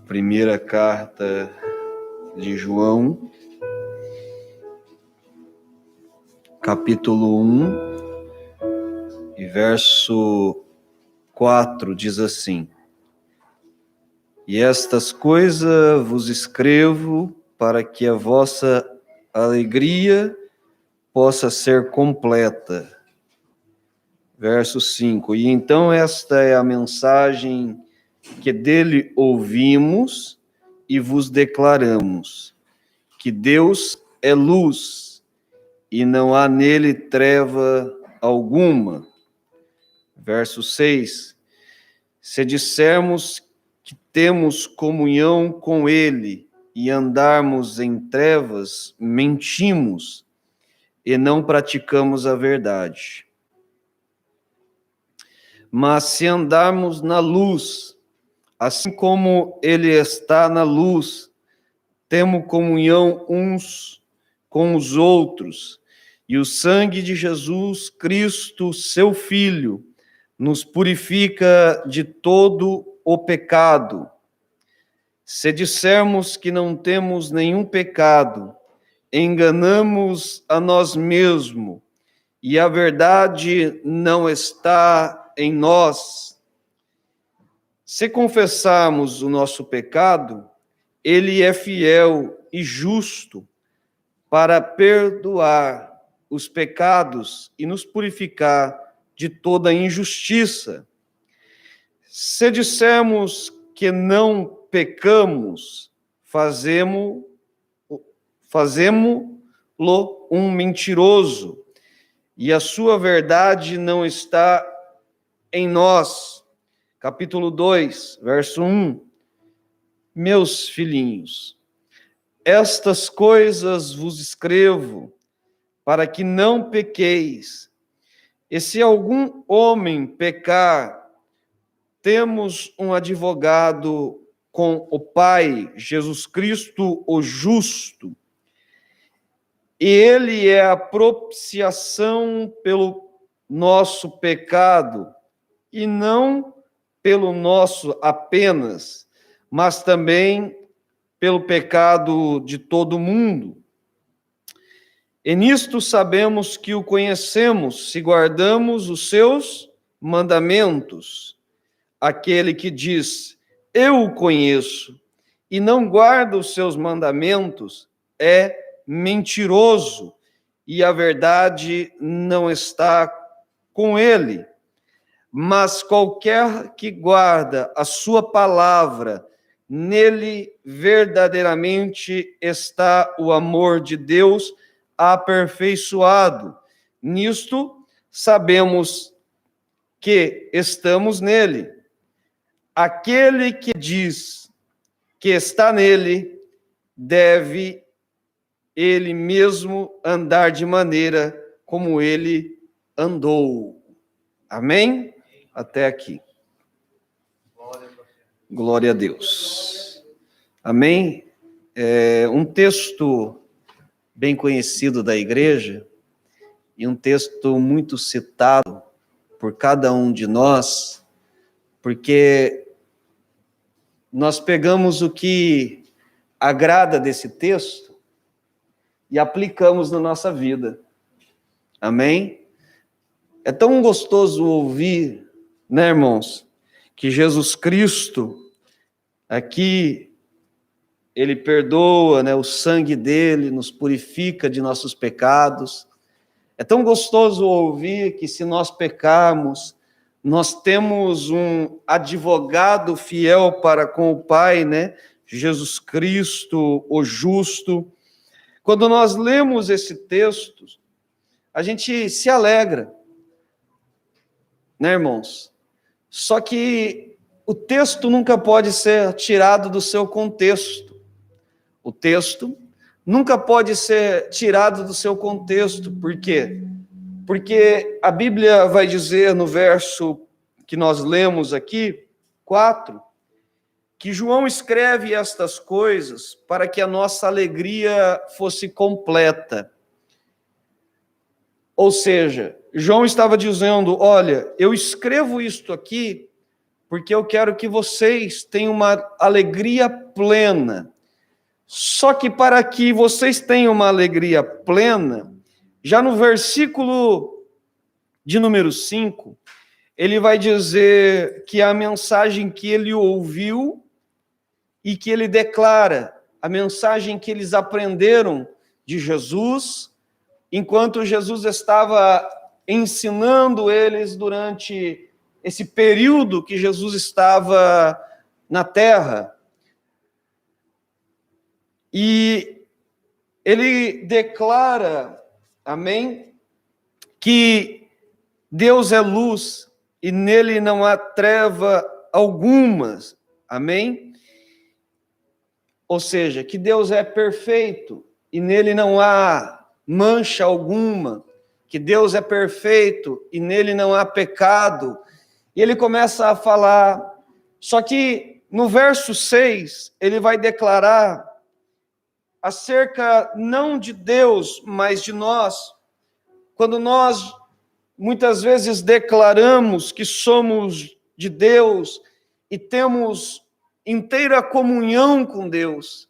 Primeira carta de João, capítulo 1, e verso 4, diz assim: E estas coisas vos escrevo para que a vossa alegria possa ser completa. Verso 5, e então esta é a mensagem que dele ouvimos e vos declaramos, que Deus é luz e não há nele treva alguma. Verso 6, se dissermos que temos comunhão com ele e andarmos em trevas, mentimos e não praticamos a verdade. Mas se andarmos na luz, assim como ele está na luz, temos comunhão uns com os outros, e o sangue de Jesus Cristo, seu Filho, nos purifica de todo o pecado. Se dissermos que não temos nenhum pecado, enganamos a nós mesmos, e a verdade não está em nós. Se confessarmos o nosso pecado, ele é fiel e justo para perdoar os pecados e nos purificar de toda injustiça. Se dissermos que não pecamos, fazemo-lo um mentiroso, e a sua verdade não está em nós. Capítulo 2, verso 1. Meus filhinhos, estas coisas vos escrevo para que não pequeis. E se algum homem pecar, temos um advogado com o Pai, Jesus Cristo, o justo. E ele é a propiciação pelo nosso pecado, e não pelo nosso apenas, mas também pelo pecado de todo mundo. E nisto sabemos que o conhecemos, se guardamos os seus mandamentos. Aquele que diz, eu o conheço, e não guarda os seus mandamentos, é mentiroso, e a verdade não está com ele. Mas qualquer que guarda a sua palavra, nele verdadeiramente está o amor de Deus aperfeiçoado. Nisto sabemos que estamos nele. Aquele que diz que está nele, deve ele mesmo andar de maneira como ele andou. Amém? Até aqui. Glória a Deus. Amém? É um texto bem conhecido da igreja e um texto muito citado por cada um de nós, porque nós pegamos o que agrada desse texto e aplicamos na nossa vida. Amém? É tão gostoso ouvir, né, irmãos, que Jesus Cristo, aqui, ele perdoa, né, o sangue dele nos purifica de nossos pecados. É tão gostoso ouvir que se nós pecarmos, nós temos um advogado fiel para com o Pai, né, Jesus Cristo, o justo. Quando nós lemos esse texto, a gente se alegra, né, irmãos? Só que o texto nunca pode ser tirado do seu contexto. O texto nunca pode ser tirado do seu contexto. Por quê? Porque a Bíblia vai dizer no verso que nós lemos aqui, 4, que João escreve estas coisas para que a nossa alegria fosse completa. Ou seja, João estava dizendo: olha, eu escrevo isto aqui porque eu quero que vocês tenham uma alegria plena. Só que para que vocês tenham uma alegria plena, já no versículo de número 5, ele vai dizer que a mensagem que ele ouviu e que ele declara, a mensagem que eles aprenderam de Jesus, enquanto Jesus estava ensinando eles durante esse período que Jesus estava na terra. E ele declara, amém, que Deus é luz e nele não há treva alguma, amém? Ou seja, que Deus é perfeito e nele não há mancha alguma, que Deus é perfeito e nele não há pecado. E ele começa a falar, só que no verso 6, ele vai declarar acerca não de Deus, mas de nós. Quando nós muitas vezes declaramos que somos de Deus e temos inteira comunhão com Deus,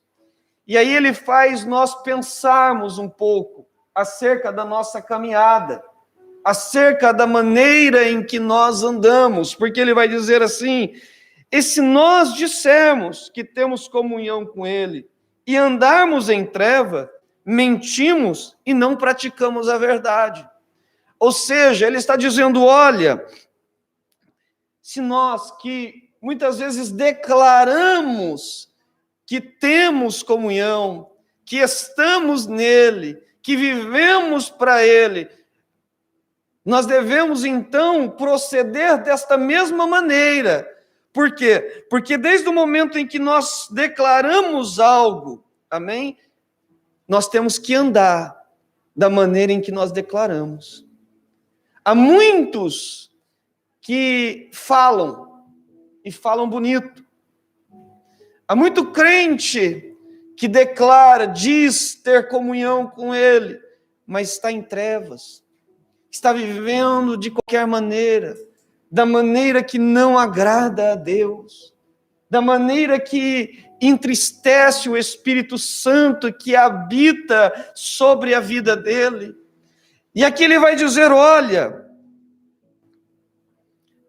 e aí ele faz nós pensarmos um pouco acerca da nossa caminhada, acerca da maneira em que nós andamos, porque ele vai dizer assim: e se nós dissermos que temos comunhão com ele e andarmos em treva, mentimos e não praticamos a verdade. Ou seja, ele está dizendo: olha, se nós que muitas vezes declaramos que temos comunhão, que estamos nele, que vivemos para ele, nós devemos então proceder desta mesma maneira. Por quê? Porque desde o momento em que nós declaramos algo, amém? Nós temos que andar da maneira em que nós declaramos. Há muitos que falam, e falam bonito. Há muito crente que declara, diz ter comunhão com ele, mas está em trevas. Está vivendo de qualquer maneira, da maneira que não agrada a Deus, da maneira que entristece o Espírito Santo que habita sobre a vida dele. E aqui ele vai dizer: olha,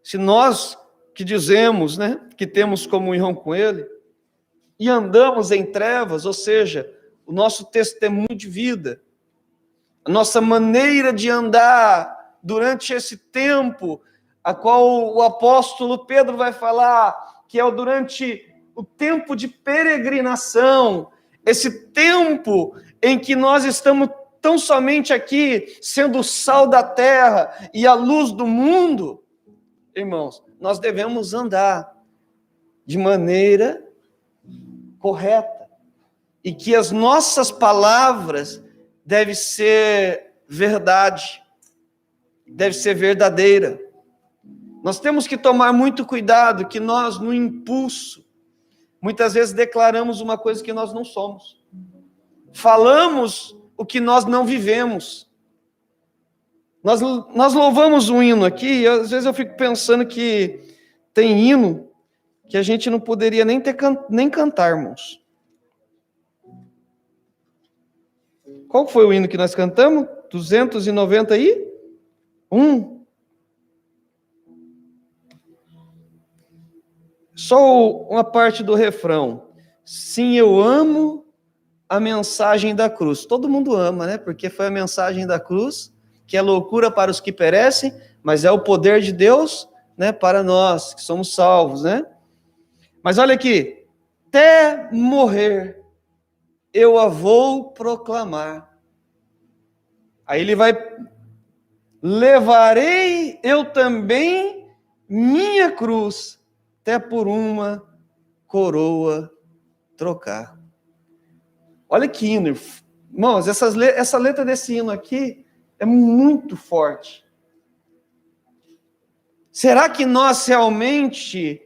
se nós que dizemos, né, que temos comunhão com ele, e andamos em trevas, ou seja, o nosso testemunho de vida, a nossa maneira de andar durante esse tempo, a qual o apóstolo Pedro vai falar, que é durante o tempo de peregrinação, esse tempo em que nós estamos tão somente aqui, sendo o sal da terra e a luz do mundo, irmãos, nós devemos andar de maneira correta, e que as nossas palavras devem ser verdade, deve ser verdadeira. Nós temos que tomar muito cuidado, que nós, no impulso, muitas vezes declaramos uma coisa que nós não somos. Falamos o que nós não vivemos. Nós louvamos um hino aqui, e às vezes eu fico pensando que tem hino que a gente não poderia nem cantar, irmãos. Qual foi o hino que nós cantamos? 291? Só uma parte do refrão. Sim, eu amo a mensagem da cruz. Todo mundo ama, né? Porque foi a mensagem da cruz, que é loucura para os que perecem, mas é o poder de Deus, né, para nós, que somos salvos, né? Mas olha aqui. Até morrer, eu a vou proclamar. Aí ele vai: levarei eu também minha cruz, até por uma coroa trocar. Olha que hino. Irmãos, essa letra desse hino aqui é muito forte. Será que nós realmente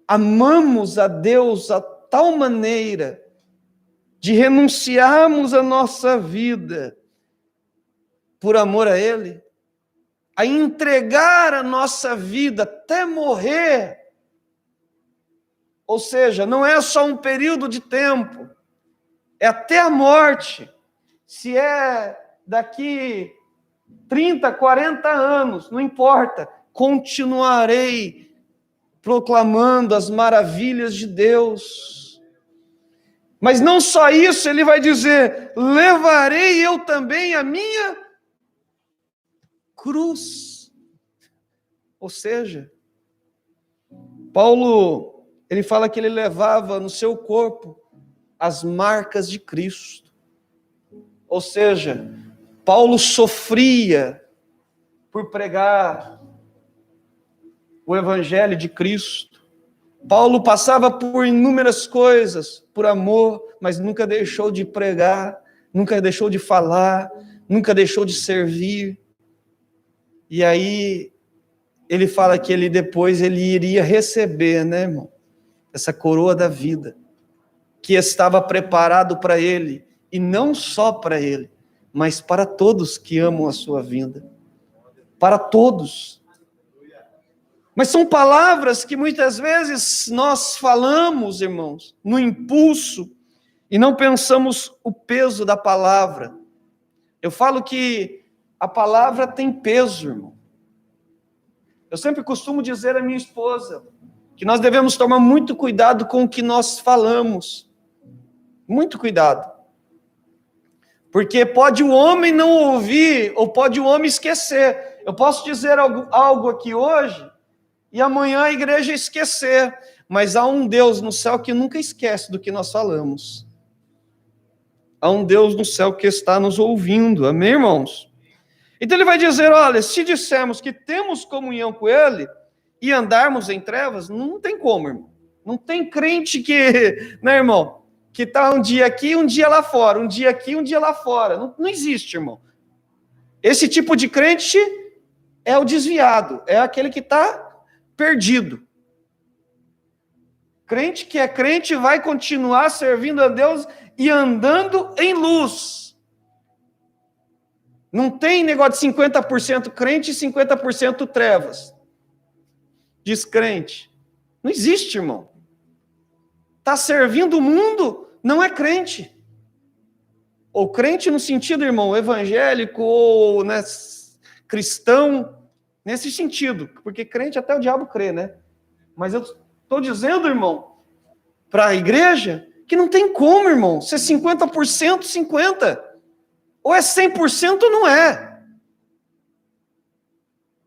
amamos a Deus a tal maneira de renunciarmos a nossa vida por amor a Ele? a entregar a nossa vida até morrer. Ou seja, não é só um período de tempo, é até a morte. Se é daqui 30, 40 anos, não importa, continuarei proclamando as maravilhas de Deus. Mas não só isso, ele vai dizer: levarei eu também a minha cruz. Ou seja, Paulo, ele fala que ele levava no seu corpo as marcas de Cristo. Ou seja, Paulo sofria por pregar o evangelho de Cristo. Paulo passava por inúmeras coisas, por amor, mas nunca deixou de pregar, nunca deixou de falar, nunca deixou de servir. E aí, ele fala que ele depois ele iria receber, né, irmão? Essa coroa da vida, que estava preparado para ele, e não só para ele, mas para todos que amam a sua vinda. Para todos. Mas são palavras que muitas vezes nós falamos, irmãos, no impulso, e não pensamos o peso da palavra. Eu falo que a palavra tem peso, irmão. Eu sempre costumo dizer à minha esposa que nós devemos tomar muito cuidado com o que nós falamos. Muito cuidado. Porque pode o homem não ouvir, ou pode o homem esquecer. Eu posso dizer algo aqui hoje, e amanhã a igreja esquecer. Mas há um Deus no céu que nunca esquece do que nós falamos. Há um Deus no céu que está nos ouvindo. Amém, irmãos? Então ele vai dizer, olha, se dissermos que temos comunhão com ele e andarmos em trevas, não tem como, irmão. Não tem crente que, né, irmão, que está um dia aqui, um dia lá fora, um dia aqui, um dia lá fora. Não existe, irmão. Esse tipo de crente é o desviado, é aquele que está perdido. Crente que é crente vai continuar servindo a Deus e andando em luz. Não tem negócio de 50% crente e 50% trevas. Descrente. Não existe, irmão. Está servindo o mundo, não é crente. Ou crente no sentido, irmão, evangélico ou né, cristão, nesse sentido. Porque crente até o diabo crê, né? Mas eu estou dizendo, irmão, para a igreja, que não tem como, irmão, ser 50%, 50%. Ou é 100% ou não é.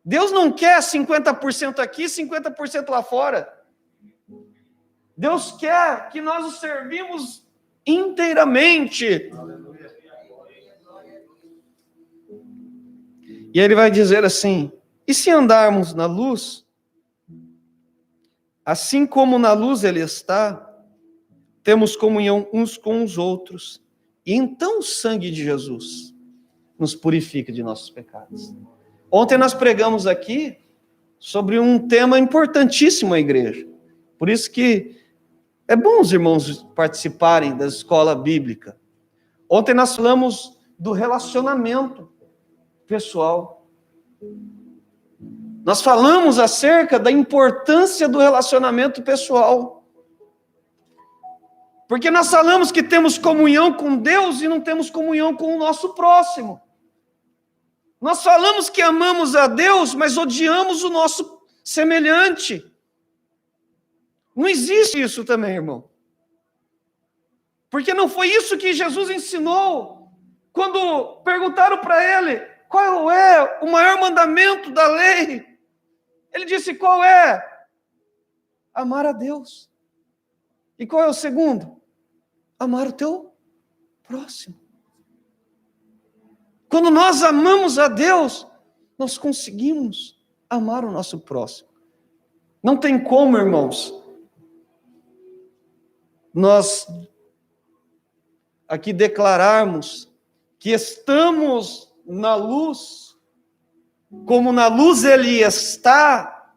Deus não quer 50% aqui, 50% lá fora. Deus quer que nós o servimos inteiramente. E ele vai dizer assim, e se andarmos na luz, assim como na luz ele está, temos comunhão uns com os outros. E então o sangue de Jesus nos purifica de nossos pecados. Ontem nós pregamos aqui sobre um tema importantíssimo à igreja. Por isso que é bom os irmãos participarem da escola bíblica. Ontem nós falamos do relacionamento pessoal. Nós falamos acerca da importância do relacionamento pessoal. Porque nós falamos que temos comunhão com Deus e não temos comunhão com o nosso próximo. Nós falamos que amamos a Deus, mas odiamos o nosso semelhante. Não existe isso também, irmão. Porque não foi isso que Jesus ensinou. Quando perguntaram para ele, qual é o maior mandamento da lei? Ele disse, qual é? Amar a Deus. E qual é o segundo? Amar o teu próximo. Quando nós amamos a Deus, nós conseguimos amar o nosso próximo. Não tem como, irmãos, nós aqui declararmos que estamos na luz, como na luz ele está,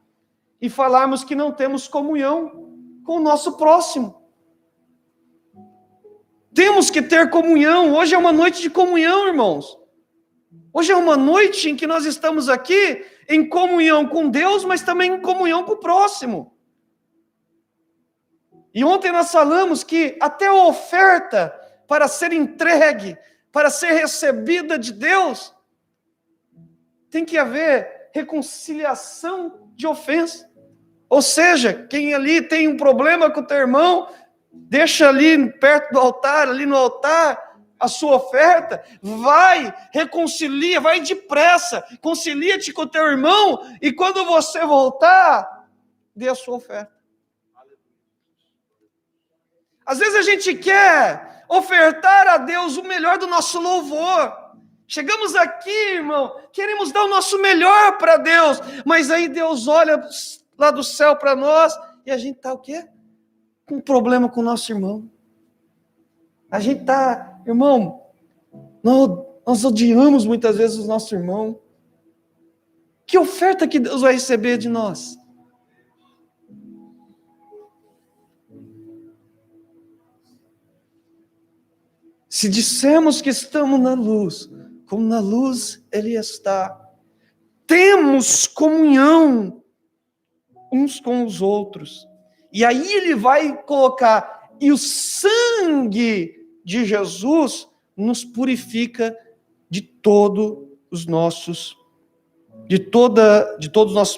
e falarmos que não temos comunhão com o nosso próximo. Temos que ter comunhão. Hoje é uma noite de comunhão, irmãos. Hoje é uma noite em que nós estamos aqui em comunhão com Deus, mas também em comunhão com o próximo. E ontem nós falamos que até a oferta para ser entregue, para ser recebida de Deus, tem que haver reconciliação de ofensa. Ou seja, quem ali tem um problema com o teu irmão, deixa ali perto do altar, ali no altar, a sua oferta, vai, reconcilia, vai depressa, concilia-te com o teu irmão, e quando você voltar, dê a sua oferta. Às vezes a gente quer ofertar a Deus o melhor do nosso louvor. Chegamos aqui, irmão, queremos dar o nosso melhor para Deus, mas aí Deus olha lá do céu para nós, e a gente está o quê? Com um problema com o nosso irmão. A gente está, irmão, nós odiamos muitas vezes o nosso irmão. Que oferta que Deus vai receber de nós? Se dissermos que estamos na luz, como na luz Ele está, temos comunhão uns com os outros. E aí Ele vai colocar, e o sangue de Jesus nos purifica de todos os nossos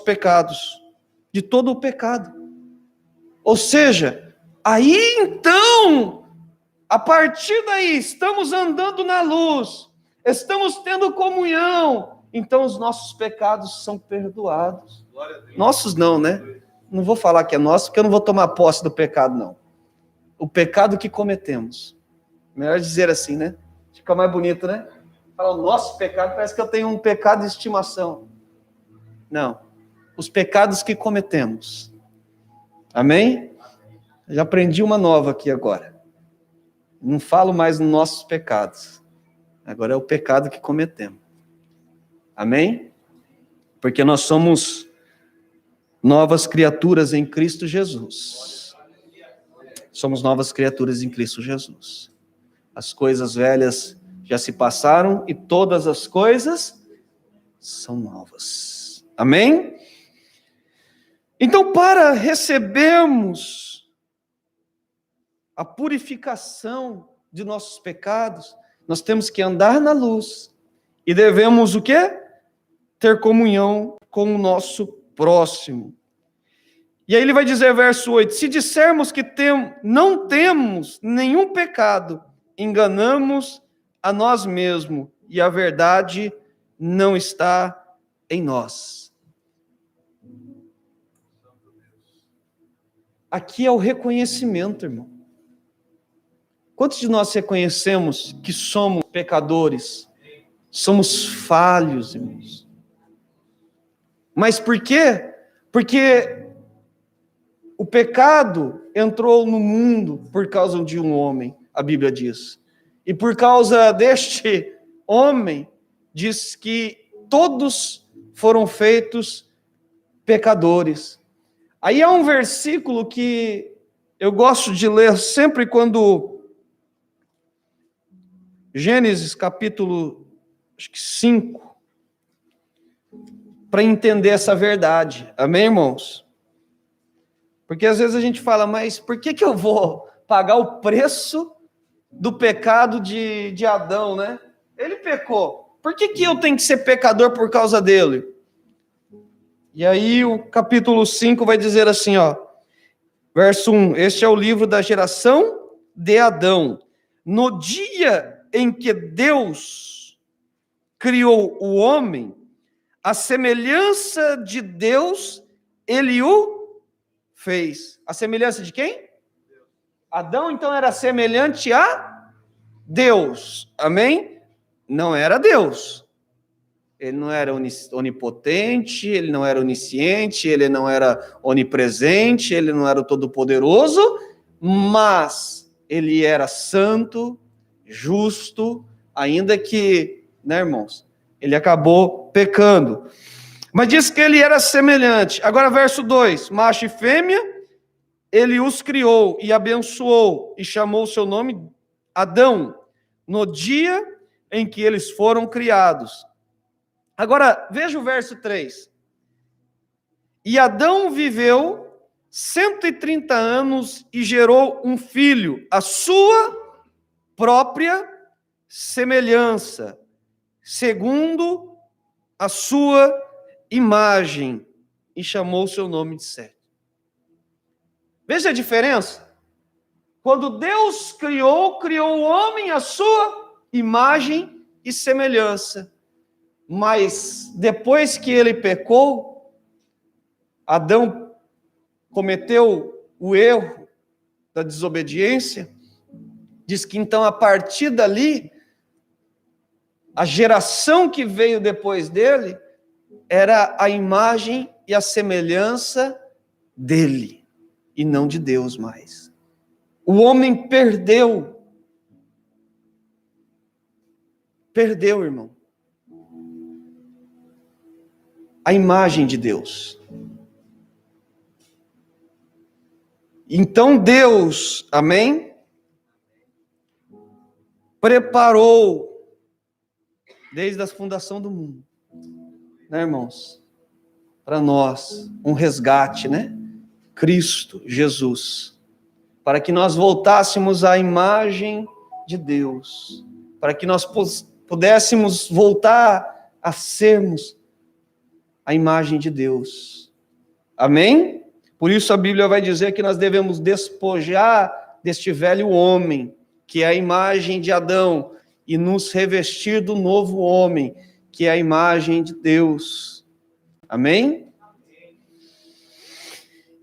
pecados, de todo o pecado. Ou seja, aí então, a partir daí, estamos andando na luz, estamos tendo comunhão, então os nossos pecados são perdoados. Nossos não, né? Não vou falar que é nosso, porque eu não vou tomar posse do pecado, não. O pecado que cometemos. Melhor dizer assim, né? Fica mais bonito, né? Falar o nosso pecado, parece que eu tenho um pecado de estimação. Não. Os pecados que cometemos. Amém? Já aprendi uma nova aqui agora. Não falo mais nos nossos pecados. Agora é o pecado que cometemos. Amém? Porque nós somos novas criaturas em Cristo Jesus. Somos novas criaturas em Cristo Jesus. As coisas velhas já se passaram e todas as coisas são novas. Amém? Então, para recebermos a purificação de nossos pecados, nós temos que andar na luz e devemos o quê? Ter comunhão com o nosso próximo. E aí ele vai dizer, verso 8, se dissermos que não temos nenhum pecado, enganamos a nós mesmos e a verdade não está em nós. Aqui é o reconhecimento, irmão. Quantos de nós reconhecemos que somos pecadores? Somos falhos, irmãos. Mas por quê? Porque o pecado entrou no mundo por causa de um homem, a Bíblia diz. E por causa deste homem, diz que todos foram feitos pecadores. Aí há um versículo que eu gosto de ler sempre quando Gênesis capítulo 5, para entender essa verdade. Amém, irmãos? Porque às vezes a gente fala, mas por que eu vou pagar o preço do pecado de Adão, né? Ele pecou. Por que eu tenho que ser pecador por causa dele? E aí o capítulo 5 vai dizer assim, ó, verso 1, este é o livro da geração de Adão. No dia em que Deus criou o homem, a semelhança de Deus, ele o fez. A semelhança de quem? Adão, então, era semelhante a Deus. Amém? Não era Deus. Ele não era onipotente, ele não era onisciente, ele não era onipresente, ele não era o todo-poderoso, mas ele era santo, justo, ainda que, né, irmãos, ele acabou pecando. Mas diz que ele era semelhante. Agora, verso 2, macho e fêmea, ele os criou e abençoou e chamou o seu nome Adão, no dia em que eles foram criados. Agora, veja o verso 3. E Adão viveu 130 anos e gerou um filho, a sua própria semelhança, segundo a sua imagem, e chamou seu nome de Sete. Veja a diferença. Quando Deus criou o homem à sua imagem e semelhança. Mas depois que ele pecou, Adão cometeu o erro da desobediência, diz que então a partir dali, a geração que veio depois dele era a imagem e a semelhança dele, e não de Deus mais. O homem perdeu, irmão, a imagem de Deus. Então Deus, amém, preparou desde a fundação do mundo, né, irmãos, para nós um resgate, né? Cristo, Jesus, para que nós voltássemos à imagem de Deus, para que nós pudéssemos voltar a sermos a imagem de Deus. Amém? Por isso a Bíblia vai dizer que nós devemos despojar deste velho homem, que é a imagem de Adão, e nos revestir do novo homem, que é a imagem de Deus. Amém?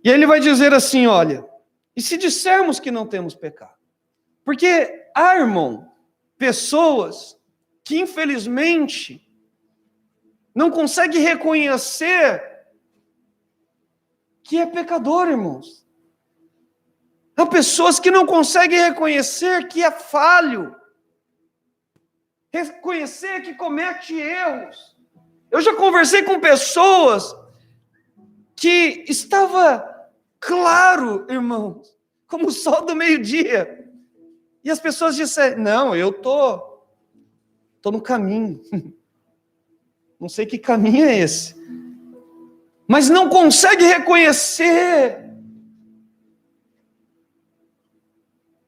E ele vai dizer assim, olha, e se dissermos que não temos pecado? Porque há, irmão, pessoas que infelizmente não conseguem reconhecer que é pecador, irmãos. Há pessoas que não conseguem reconhecer que é falho, reconhecer que comete erros. Eu já conversei com pessoas que estava claro, irmãos, como o sol do meio-dia. E as pessoas disseram, não, eu tô no caminho. Não sei que caminho é esse. Mas não consegue reconhecer.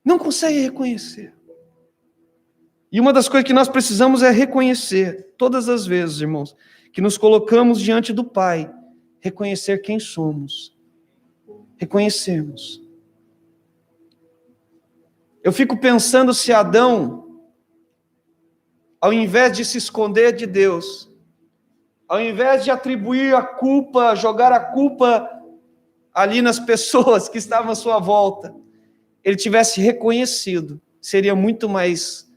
Não consegue reconhecer. E uma das coisas que nós precisamos é reconhecer, todas as vezes, irmãos, que nos colocamos diante do Pai, reconhecer quem somos. Reconhecermos. Eu fico pensando se Adão, ao invés de se esconder de Deus, ao invés de atribuir a culpa, jogar a culpa ali nas pessoas que estavam à sua volta, ele tivesse reconhecido, seria muito mais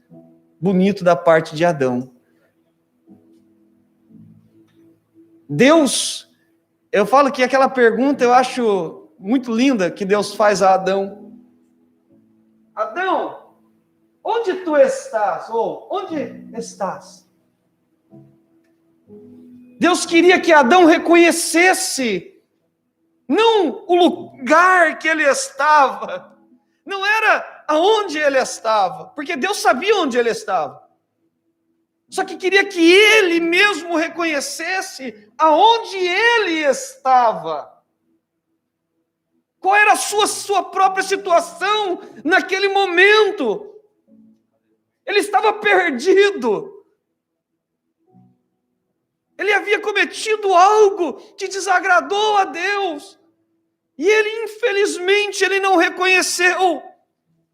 bonito da parte de Adão. Deus, eu falo que aquela pergunta eu acho muito linda que Deus faz a Adão. Adão, onde tu estás? Ou onde estás? Deus queria que Adão reconhecesse, não o lugar que ele estava, não era aonde ele estava, porque Deus sabia onde ele estava. Só que queria que ele mesmo reconhecesse aonde ele estava. Qual era a sua própria situação naquele momento? Ele estava perdido. Ele havia cometido algo que desagradou a Deus. E ele, infelizmente, ele não reconheceu.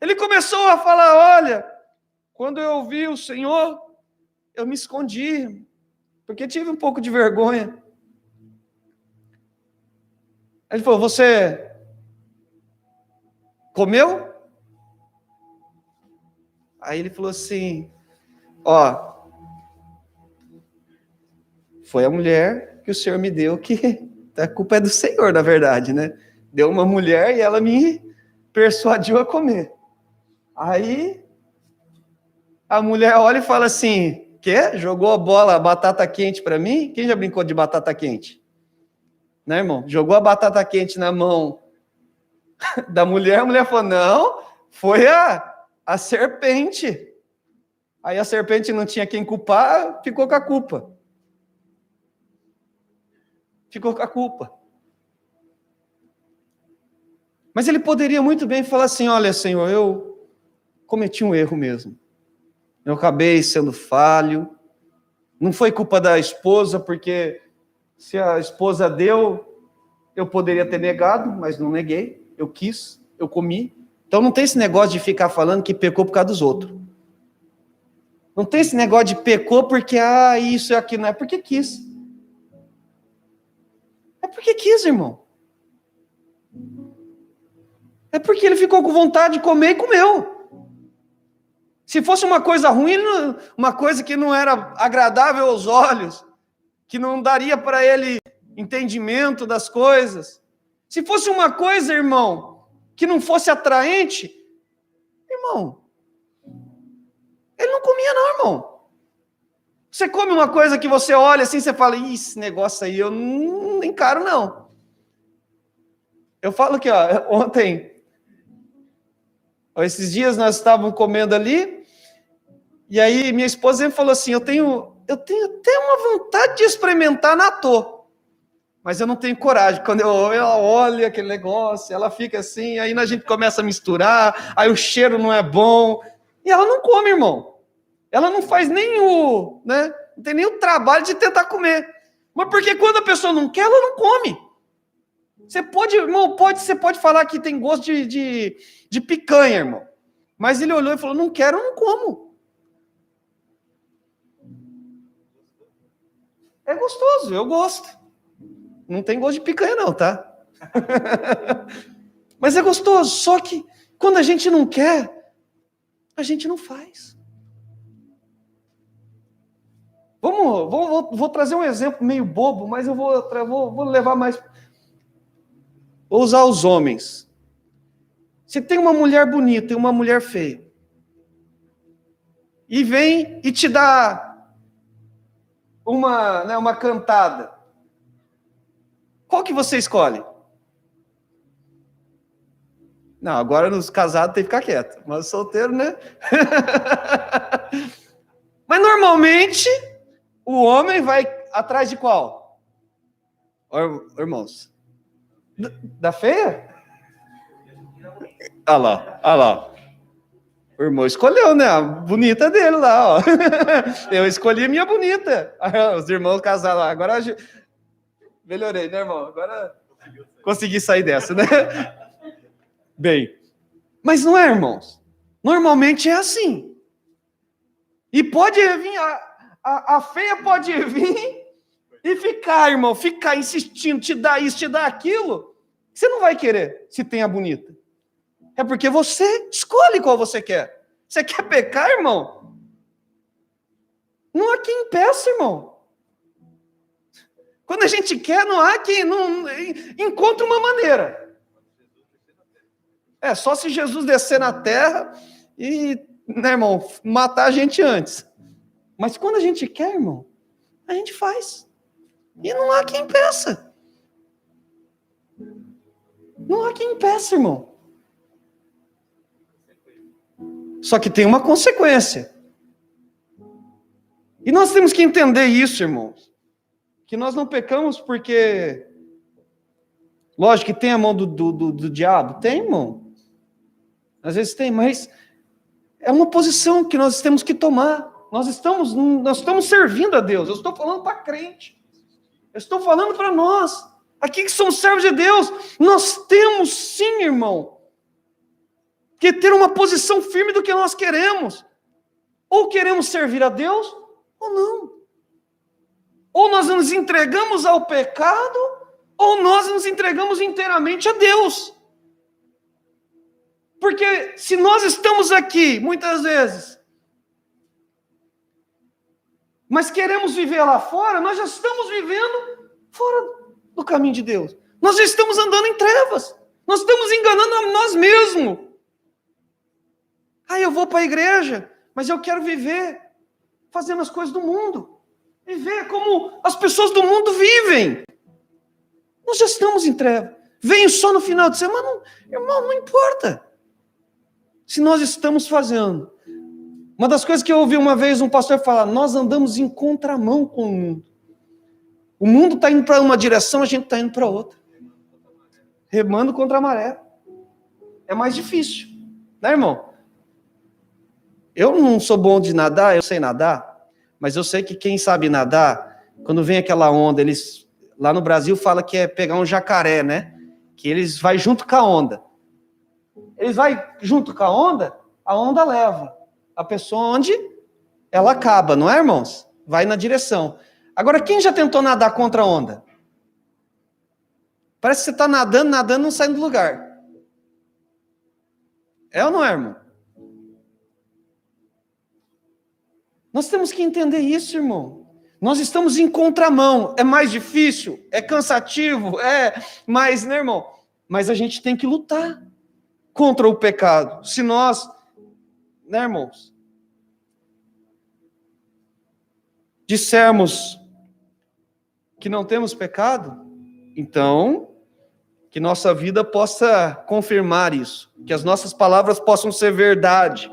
Ele começou a falar, olha, quando eu ouvi o Senhor, eu me escondi, porque tive um pouco de vergonha. Ele falou, você comeu? Aí ele falou assim, ó, foi a mulher que o Senhor me deu, que a culpa é do Senhor, na verdade, né? Deu uma mulher e ela me persuadiu a comer. Aí a mulher olha e fala assim, quê? Jogou a batata quente para mim? Quem já brincou de batata quente? Né, irmão? Jogou a batata quente na mão da mulher, a mulher falou, não, foi a serpente. Aí a serpente não tinha quem culpar, ficou com a culpa. ficou com a culpa. Mas ele poderia muito bem falar assim: olha, Senhor, eu cometi um erro mesmo. Eu acabei sendo falho. Não foi culpa da esposa, porque se a esposa deu, eu poderia ter negado, mas não neguei. Eu quis, eu comi. Então não tem esse negócio de ficar falando que pecou por causa dos outros. Não tem esse negócio de pecou porque, isso e aquilo. Não é porque quis. É porque quis, irmão. É porque ele ficou com vontade de comer e comeu. Se fosse uma coisa ruim, uma coisa que não era agradável aos olhos, que não daria para ele entendimento das coisas, se fosse uma coisa, irmão, que não fosse atraente, irmão, ele não comia não, irmão. Você come uma coisa que você olha assim, você fala: esse negócio aí eu não encaro não. Eu falo que, esses dias nós estávamos comendo ali, e aí minha esposa sempre falou assim: eu tenho até uma vontade de experimentar natô, mas eu não tenho coragem. Quando ela olha aquele negócio, ela fica assim, aí a gente começa a misturar, aí o cheiro não é bom, e ela não come, irmão. Ela não faz nem não tem nem o trabalho de tentar comer. Mas porque quando a pessoa não quer, ela não come. Você pode falar que tem gosto de picanha, irmão. Mas ele olhou e falou: não quero, eu não como. É gostoso, eu gosto. Não tem gosto de picanha não, tá? Mas é gostoso, só que quando a gente não quer, a gente não faz. Vou trazer um exemplo meio bobo, mas eu vou levar mais... Vou usar os homens. Se tem uma mulher bonita e uma mulher feia, e vem e te dá uma cantada, qual que você escolhe? Não, agora nos casados tem que ficar quieto, mas solteiro, né? Mas normalmente o homem vai atrás de qual? Irmãos? Da feia? Olha lá. O irmão escolheu, né? A bonita dele lá, ó. Eu escolhi a minha bonita. Os irmãos casaram lá. Agora melhorei, né, irmão? Agora consegui sair dessa, né? Bem, mas não é, irmãos? Normalmente é assim. E pode vir, a feia pode vir e ficar, irmão, ficar insistindo, te dar isso, te dar aquilo. Você não vai querer se tem a bonita. É porque você escolhe qual você quer. Você quer pecar, irmão? Não há quem impeça, irmão. Quando a gente quer, não há quem não encontre uma maneira. É só se Jesus descer na terra e, né, irmão, matar a gente antes. Mas quando a gente quer, irmão, a gente faz. E não há quem impeça. Não há quem impeça, irmão. Só que tem uma consequência. E nós temos que entender isso, irmãos. Que nós não pecamos porque... Lógico que tem a mão do diabo. Tem, irmão. Às vezes tem, mas é uma posição que nós temos que tomar. Nós estamos servindo a Deus. Eu estou falando para crente. Eu estou falando para nós. Aqui que somos servos de Deus. Nós temos sim, irmão, que ter uma posição firme do que nós queremos. Ou queremos servir a Deus, ou não. Ou nós nos entregamos ao pecado, ou nós nos entregamos inteiramente a Deus. Porque se nós estamos aqui, muitas vezes, mas queremos viver lá fora, nós já estamos vivendo fora do caminho de Deus. Nós já estamos andando em trevas. Nós estamos enganando a nós mesmos. Eu vou para a igreja, mas eu quero viver fazendo as coisas do mundo. Viver como as pessoas do mundo vivem. Nós já estamos em trevas. Venho só no final de semana. Irmão, não importa. Se nós estamos fazendo. Uma das coisas que eu ouvi uma vez um pastor falar: nós andamos em contramão com o mundo. O mundo está indo para uma direção, a gente está indo para outra. Remando contra a maré. É mais difícil, né, irmão? Eu não sou bom de nadar, eu sei nadar, mas eu sei que quem sabe nadar, quando vem aquela onda, eles lá no Brasil fala que é pegar um jacaré, né? Que eles vai junto com a onda. Eles vai junto com a onda leva a pessoa onde ela acaba, não é, irmãos? Vai na direção. Agora, quem já tentou nadar contra a onda? Parece que você está nadando, não sai do lugar. É ou não é, irmão? Nós temos que entender isso, irmão. Nós estamos em contramão. É mais difícil, é cansativo, mais, né, irmão? Mas a gente tem que lutar contra o pecado. Se nós, né, irmãos, dissermos que não temos pecado, então que nossa vida possa confirmar isso, que as nossas palavras possam ser verdade.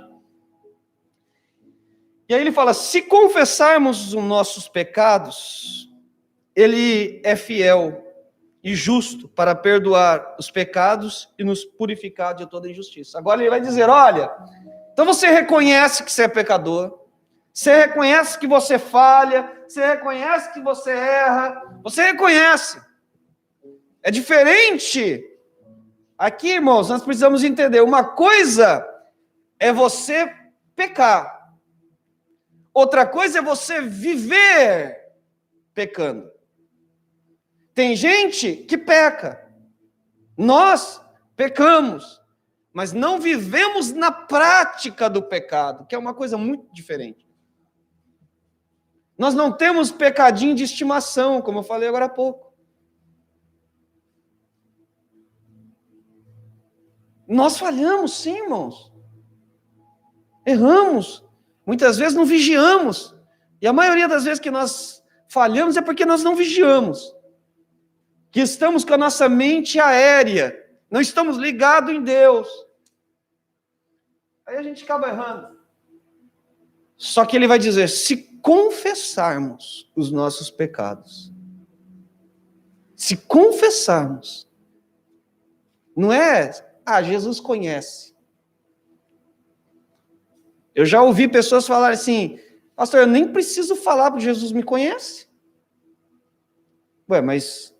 E aí ele fala, se confessarmos os nossos pecados, ele é fiel e justo para perdoar os pecados e nos purificar de toda injustiça. Agora ele vai dizer, olha, então você reconhece que você é pecador, você reconhece que você falha, você reconhece que você erra, você reconhece. É diferente. Aqui, irmãos, nós precisamos entender, uma coisa é você pecar, outra coisa é você viver pecando. Tem gente que peca. Nós pecamos, mas não vivemos na prática do pecado, que é uma coisa muito diferente. Nós não temos pecadinho de estimação, como eu falei agora há pouco. Nós falhamos, sim, irmãos. Erramos. Muitas vezes não vigiamos. E a maioria das vezes que nós falhamos é porque nós não vigiamos. Que estamos com a nossa mente aérea. Não estamos ligados em Deus. Aí a gente acaba errando. Só que ele vai dizer, se confessarmos os nossos pecados, se confessarmos, não é, Jesus conhece. Eu já ouvi pessoas falarem assim, pastor, eu nem preciso falar porque Jesus me conhece. Ué, mas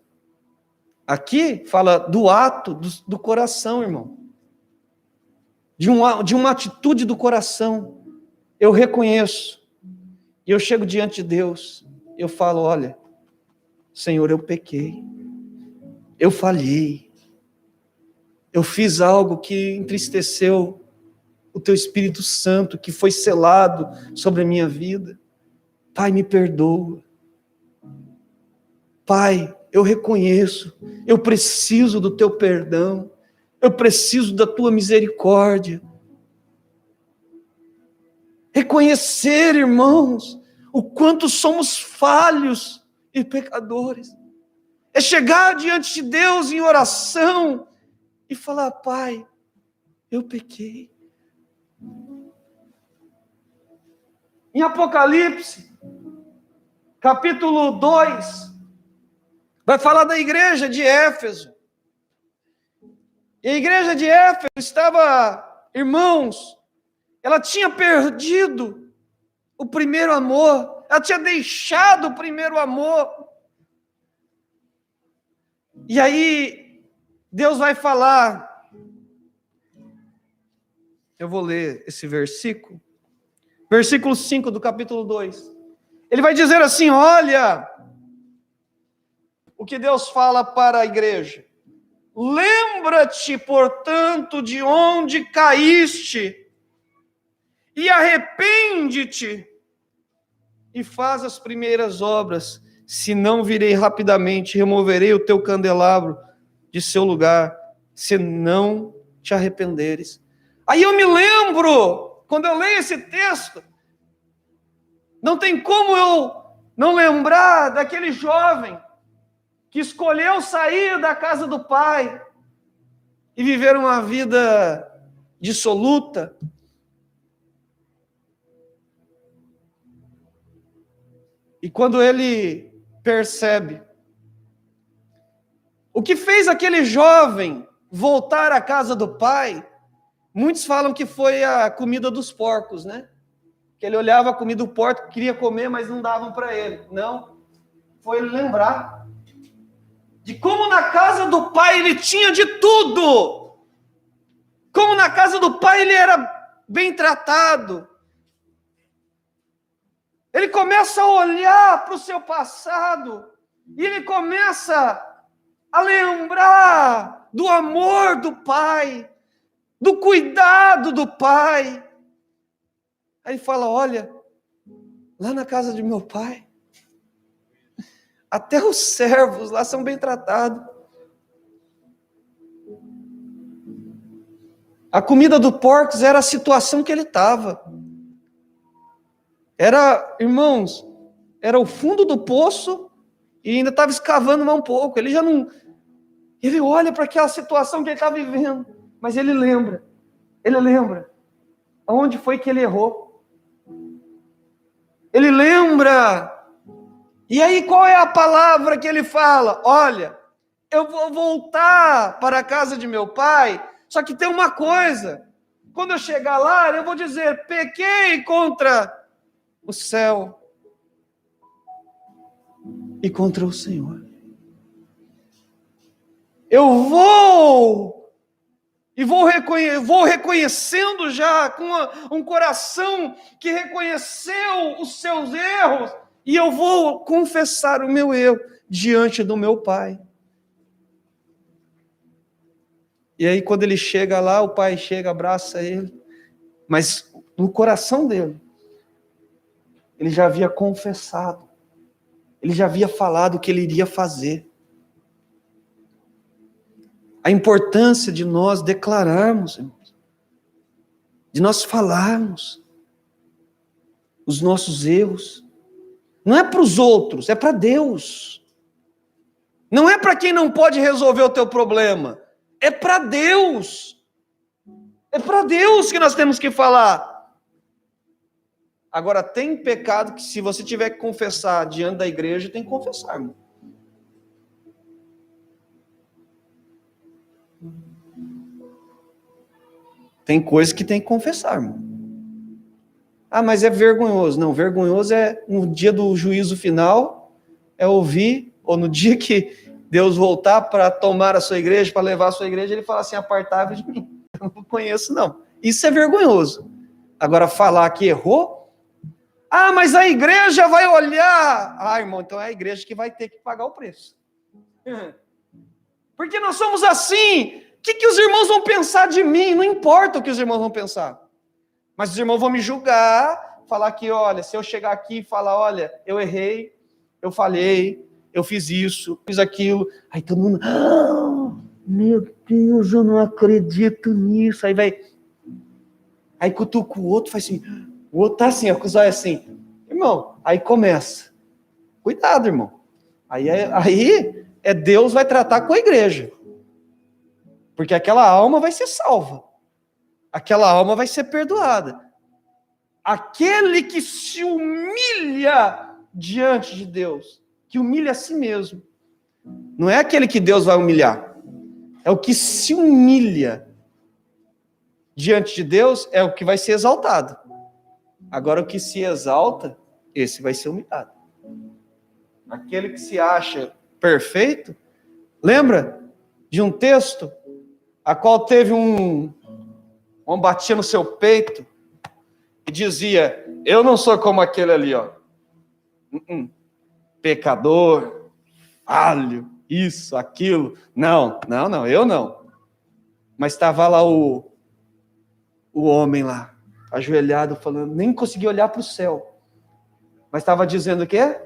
aqui fala do ato do coração, irmão. De uma atitude do coração. Eu reconheço. E eu chego diante de Deus. Eu falo, olha, Senhor, eu pequei. Eu falhei. Eu fiz algo que entristeceu o Teu Espírito Santo, que foi selado sobre a minha vida. Pai, me perdoa. Pai, eu reconheço, eu preciso do Teu perdão, eu preciso da Tua misericórdia. Reconhecer, irmãos, o quanto somos falhos e pecadores. É chegar diante de Deus em oração e falar, Pai, eu pequei. Em Apocalipse, capítulo 2, vai falar da igreja de Éfeso. E a igreja de Éfeso estava, irmãos, ela tinha perdido o primeiro amor, ela tinha deixado o primeiro amor. E aí, Deus vai falar, eu vou ler esse versículo, versículo 5 do capítulo 2. Ele vai dizer assim, olha, o que Deus fala para a igreja. Lembra-te, portanto, de onde caíste, e arrepende-te, e faz as primeiras obras, senão virei rapidamente, removerei o teu candelabro de seu lugar, se não te arrependeres. Aí eu me lembro, quando eu leio esse texto, não tem como eu não lembrar daquele jovem que escolheu sair da casa do pai e viver uma vida dissoluta. E quando ele percebe. O que fez aquele jovem voltar à casa do pai, muitos falam que foi a comida dos porcos, né? Que ele olhava a comida do porco, queria comer, mas não davam para ele. Não, foi ele lembrar de como na casa do pai ele tinha de tudo. Como na casa do pai ele era bem tratado. Ele começa a olhar para o seu passado e ele começa a lembrar do amor do pai, do cuidado do pai. Aí fala, olha, lá na casa de meu pai, até os servos lá são bem tratados. A comida do porcos era a situação que ele estava. Era, irmãos, era o fundo do poço e ainda estava escavando mais um pouco. Ele já não... Ele olha para aquela situação que ele está vivendo, mas ele lembra aonde foi que ele errou. Ele lembra. E aí qual é a palavra que ele fala? Olha, eu vou voltar para a casa de meu pai, só que tem uma coisa. Quando eu chegar lá, eu vou dizer, pequei contra o céu e contra o Senhor. Eu vou reconhecendo já com um coração que reconheceu os seus erros, e eu vou confessar o meu erro diante do meu pai. E aí quando ele chega lá, o pai chega, abraça ele, mas no coração dele, ele já havia confessado, ele já havia falado o que ele iria fazer. A importância de nós declararmos, irmãos, de nós falarmos os nossos erros. Não é para os outros, é para Deus. Não é para quem não pode resolver o teu problema, é para Deus. É para Deus que nós temos que falar. Agora, tem pecado que se você tiver que confessar diante da igreja, tem que confessar, irmão. Tem coisas que tem que confessar, irmão. Ah, mas é vergonhoso. Não, vergonhoso é no dia do juízo final, é ouvir, ou no dia que Deus voltar para tomar a sua igreja, para levar a sua igreja, ele fala assim, apartai-vos de mim. Eu não conheço, não. Isso é vergonhoso. Agora, falar que errou, ah, mas a igreja vai olhar. Ah, irmão, então é a igreja que vai ter que pagar o preço. Porque nós somos assim. O que os irmãos vão pensar de mim? Não importa o que os irmãos vão pensar. Mas os irmãos vão me julgar, falar que, olha, se eu chegar aqui e falar, olha, eu errei, eu falhei, eu fiz isso, fiz aquilo. Aí todo mundo, meu Deus, eu não acredito nisso. Aí cutuca o outro, faz assim, o outro tá assim, ó, com os olhos assim. Irmão, aí começa. Cuidado, irmão. Aí Deus vai tratar com a igreja. Porque aquela alma vai ser salva. Aquela alma vai ser perdoada. Aquele que se humilha diante de Deus, que humilha a si mesmo, não é aquele que Deus vai humilhar. É o que se humilha diante de Deus, é o que vai ser exaltado. Agora o que se exalta, esse vai ser humilhado. Aquele que se acha perfeito, lembra de um texto a qual teve um batia no seu peito e dizia, eu não sou como aquele ali, ó. Pecador, falho, isso, aquilo. Não, eu não. Mas estava lá o homem lá, ajoelhado, falando, nem conseguia olhar para o céu. Mas estava dizendo o quê?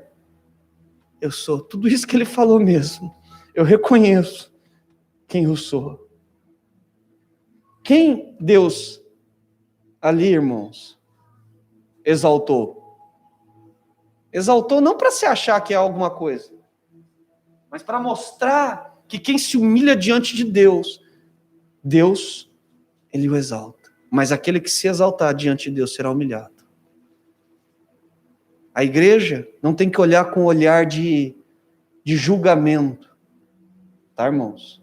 Eu sou tudo isso que ele falou mesmo. Eu reconheço quem eu sou. Quem Deus ali, irmãos, exaltou? Exaltou não para se achar que é alguma coisa, mas para mostrar que quem se humilha diante de Deus, Deus, ele o exalta. Mas aquele que se exaltar diante de Deus será humilhado. A igreja não tem que olhar com o olhar de de julgamento. Tá, irmãos?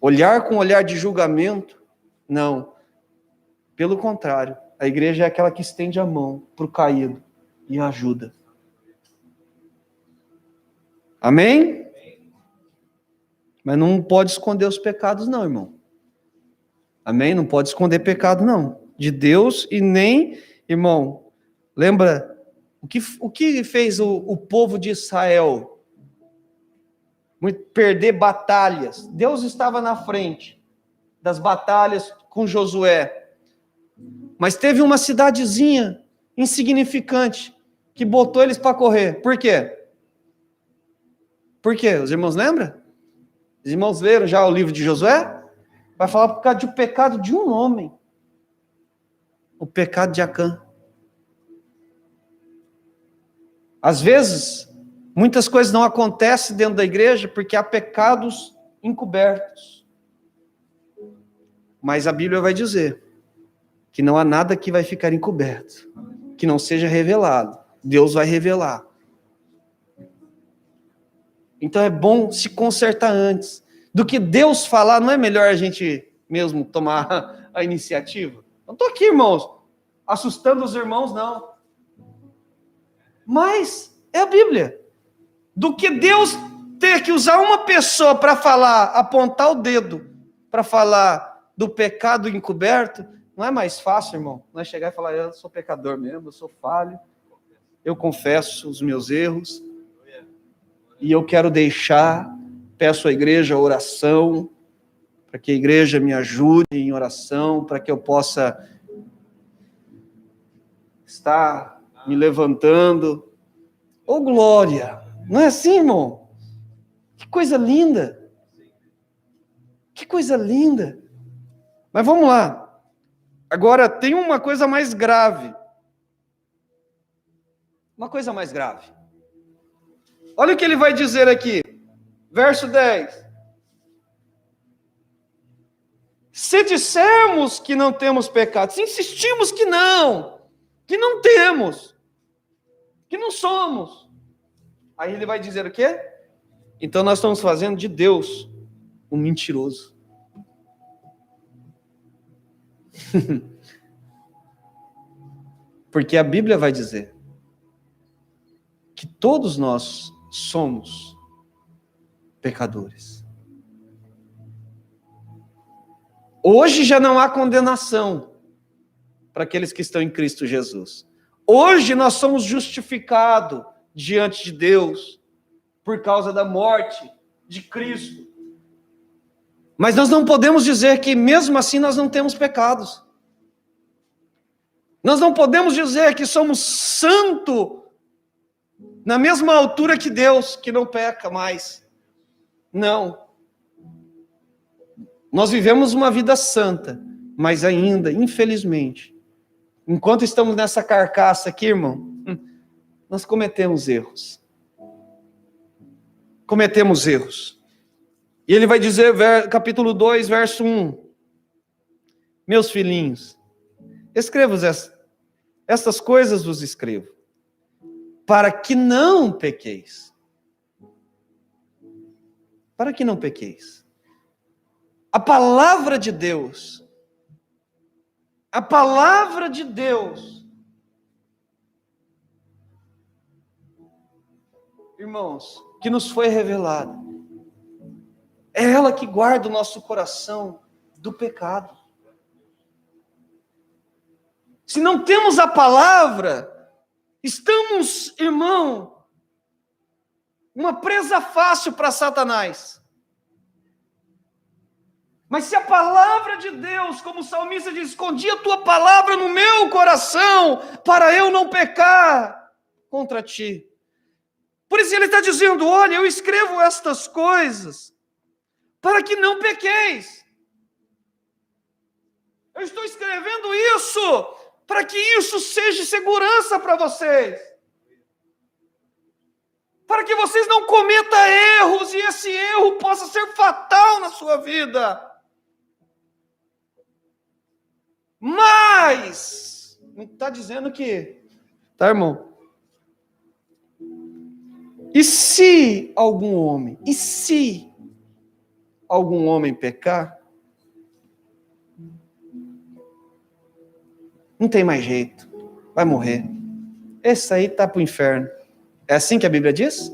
Olhar com olhar de julgamento, não. Pelo contrário, a igreja é aquela que estende a mão para o caído e ajuda. Amém? Mas não pode esconder os pecados, não, irmão. Amém? Não pode esconder pecado, não. De Deus e nem, irmão, lembra o que fez o povo de Israel perder batalhas? Deus estava na frente das batalhas com Josué. Mas teve uma cidadezinha insignificante que botou eles para correr. Por quê? Por quê? Os irmãos lembram? Os irmãos leram já o livro de Josué? Vai falar por causa do pecado de um homem. O pecado de Acã. Às vezes, muitas coisas não acontecem dentro da igreja porque há pecados encobertos. Mas a Bíblia vai dizer que não há nada que vai ficar encoberto, que não seja revelado. Deus vai revelar. Então é bom se consertar antes. Do que Deus falar, não é melhor a gente mesmo tomar a iniciativa? Não estou aqui, irmãos, assustando os irmãos, não. Mas é a Bíblia. Do que Deus ter que usar uma pessoa para falar, apontar o dedo, para falar do pecado encoberto, não é mais fácil, irmão? Não é chegar e falar, eu sou pecador mesmo, eu sou falho, eu confesso os meus erros, e eu quero deixar, peço à igreja oração, para que a igreja me ajude em oração, para que eu possa estar me levantando. Ô, glória! Não é assim, irmão? Que coisa linda! Que coisa linda! Mas vamos lá. Agora, tem uma coisa mais grave. Uma coisa mais grave. Olha o que ele vai dizer aqui. Verso 10. Se dissermos que não temos pecado, se insistimos que não temos, que não somos, aí ele vai dizer o quê? Então nós estamos fazendo de Deus um mentiroso. Porque a Bíblia vai dizer que todos nós somos pecadores. Hoje já não há condenação para aqueles que estão em Cristo Jesus. Hoje nós somos justificados diante de Deus por causa da morte de Cristo. Mas nós não podemos dizer que mesmo assim nós não temos pecados. Nós não podemos dizer que somos santos na mesma altura que Deus, que não peca mais. Não. Nós vivemos uma vida santa, mas ainda, infelizmente, enquanto estamos nessa carcaça aqui, irmão, nós cometemos erros. Cometemos erros. E ele vai dizer, capítulo 2, verso 1. Meus filhinhos, escrevo estas coisas vos escrevo, para que não pequeis. Para que não pequeis. A palavra de Deus, irmãos, que nos foi revelada, é ela que guarda o nosso coração do pecado. Se não temos a palavra, estamos, irmão, uma presa fácil para Satanás. Mas se a palavra de Deus, como o salmista diz, escondi a tua palavra no meu coração, para eu não pecar contra ti. Por isso ele está dizendo, olha, eu escrevo estas coisas, para que não pequeis. Eu estou escrevendo isso, para que isso seja segurança para vocês. Para que vocês não cometam erros, e esse erro possa ser fatal na sua vida. Mas, não está dizendo que, tá, irmão? E se algum homem pecar, não tem mais jeito, vai morrer. Esse aí está para o inferno. É assim que a Bíblia diz?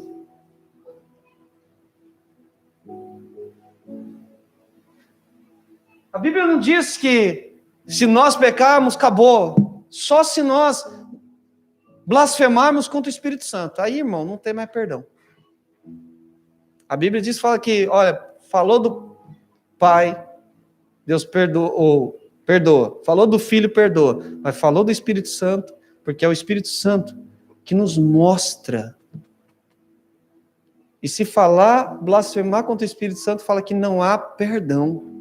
A Bíblia não diz que se nós pecarmos, acabou. Só se nós blasfemarmos contra o Espírito Santo. Aí, irmão, não tem mais perdão. A Bíblia fala que, olha, falou do Pai, Deus perdoa. Falou do Filho, perdoa. Mas falou do Espírito Santo, porque é o Espírito Santo que nos mostra. E se falar, blasfemar contra o Espírito Santo, fala que não há perdão.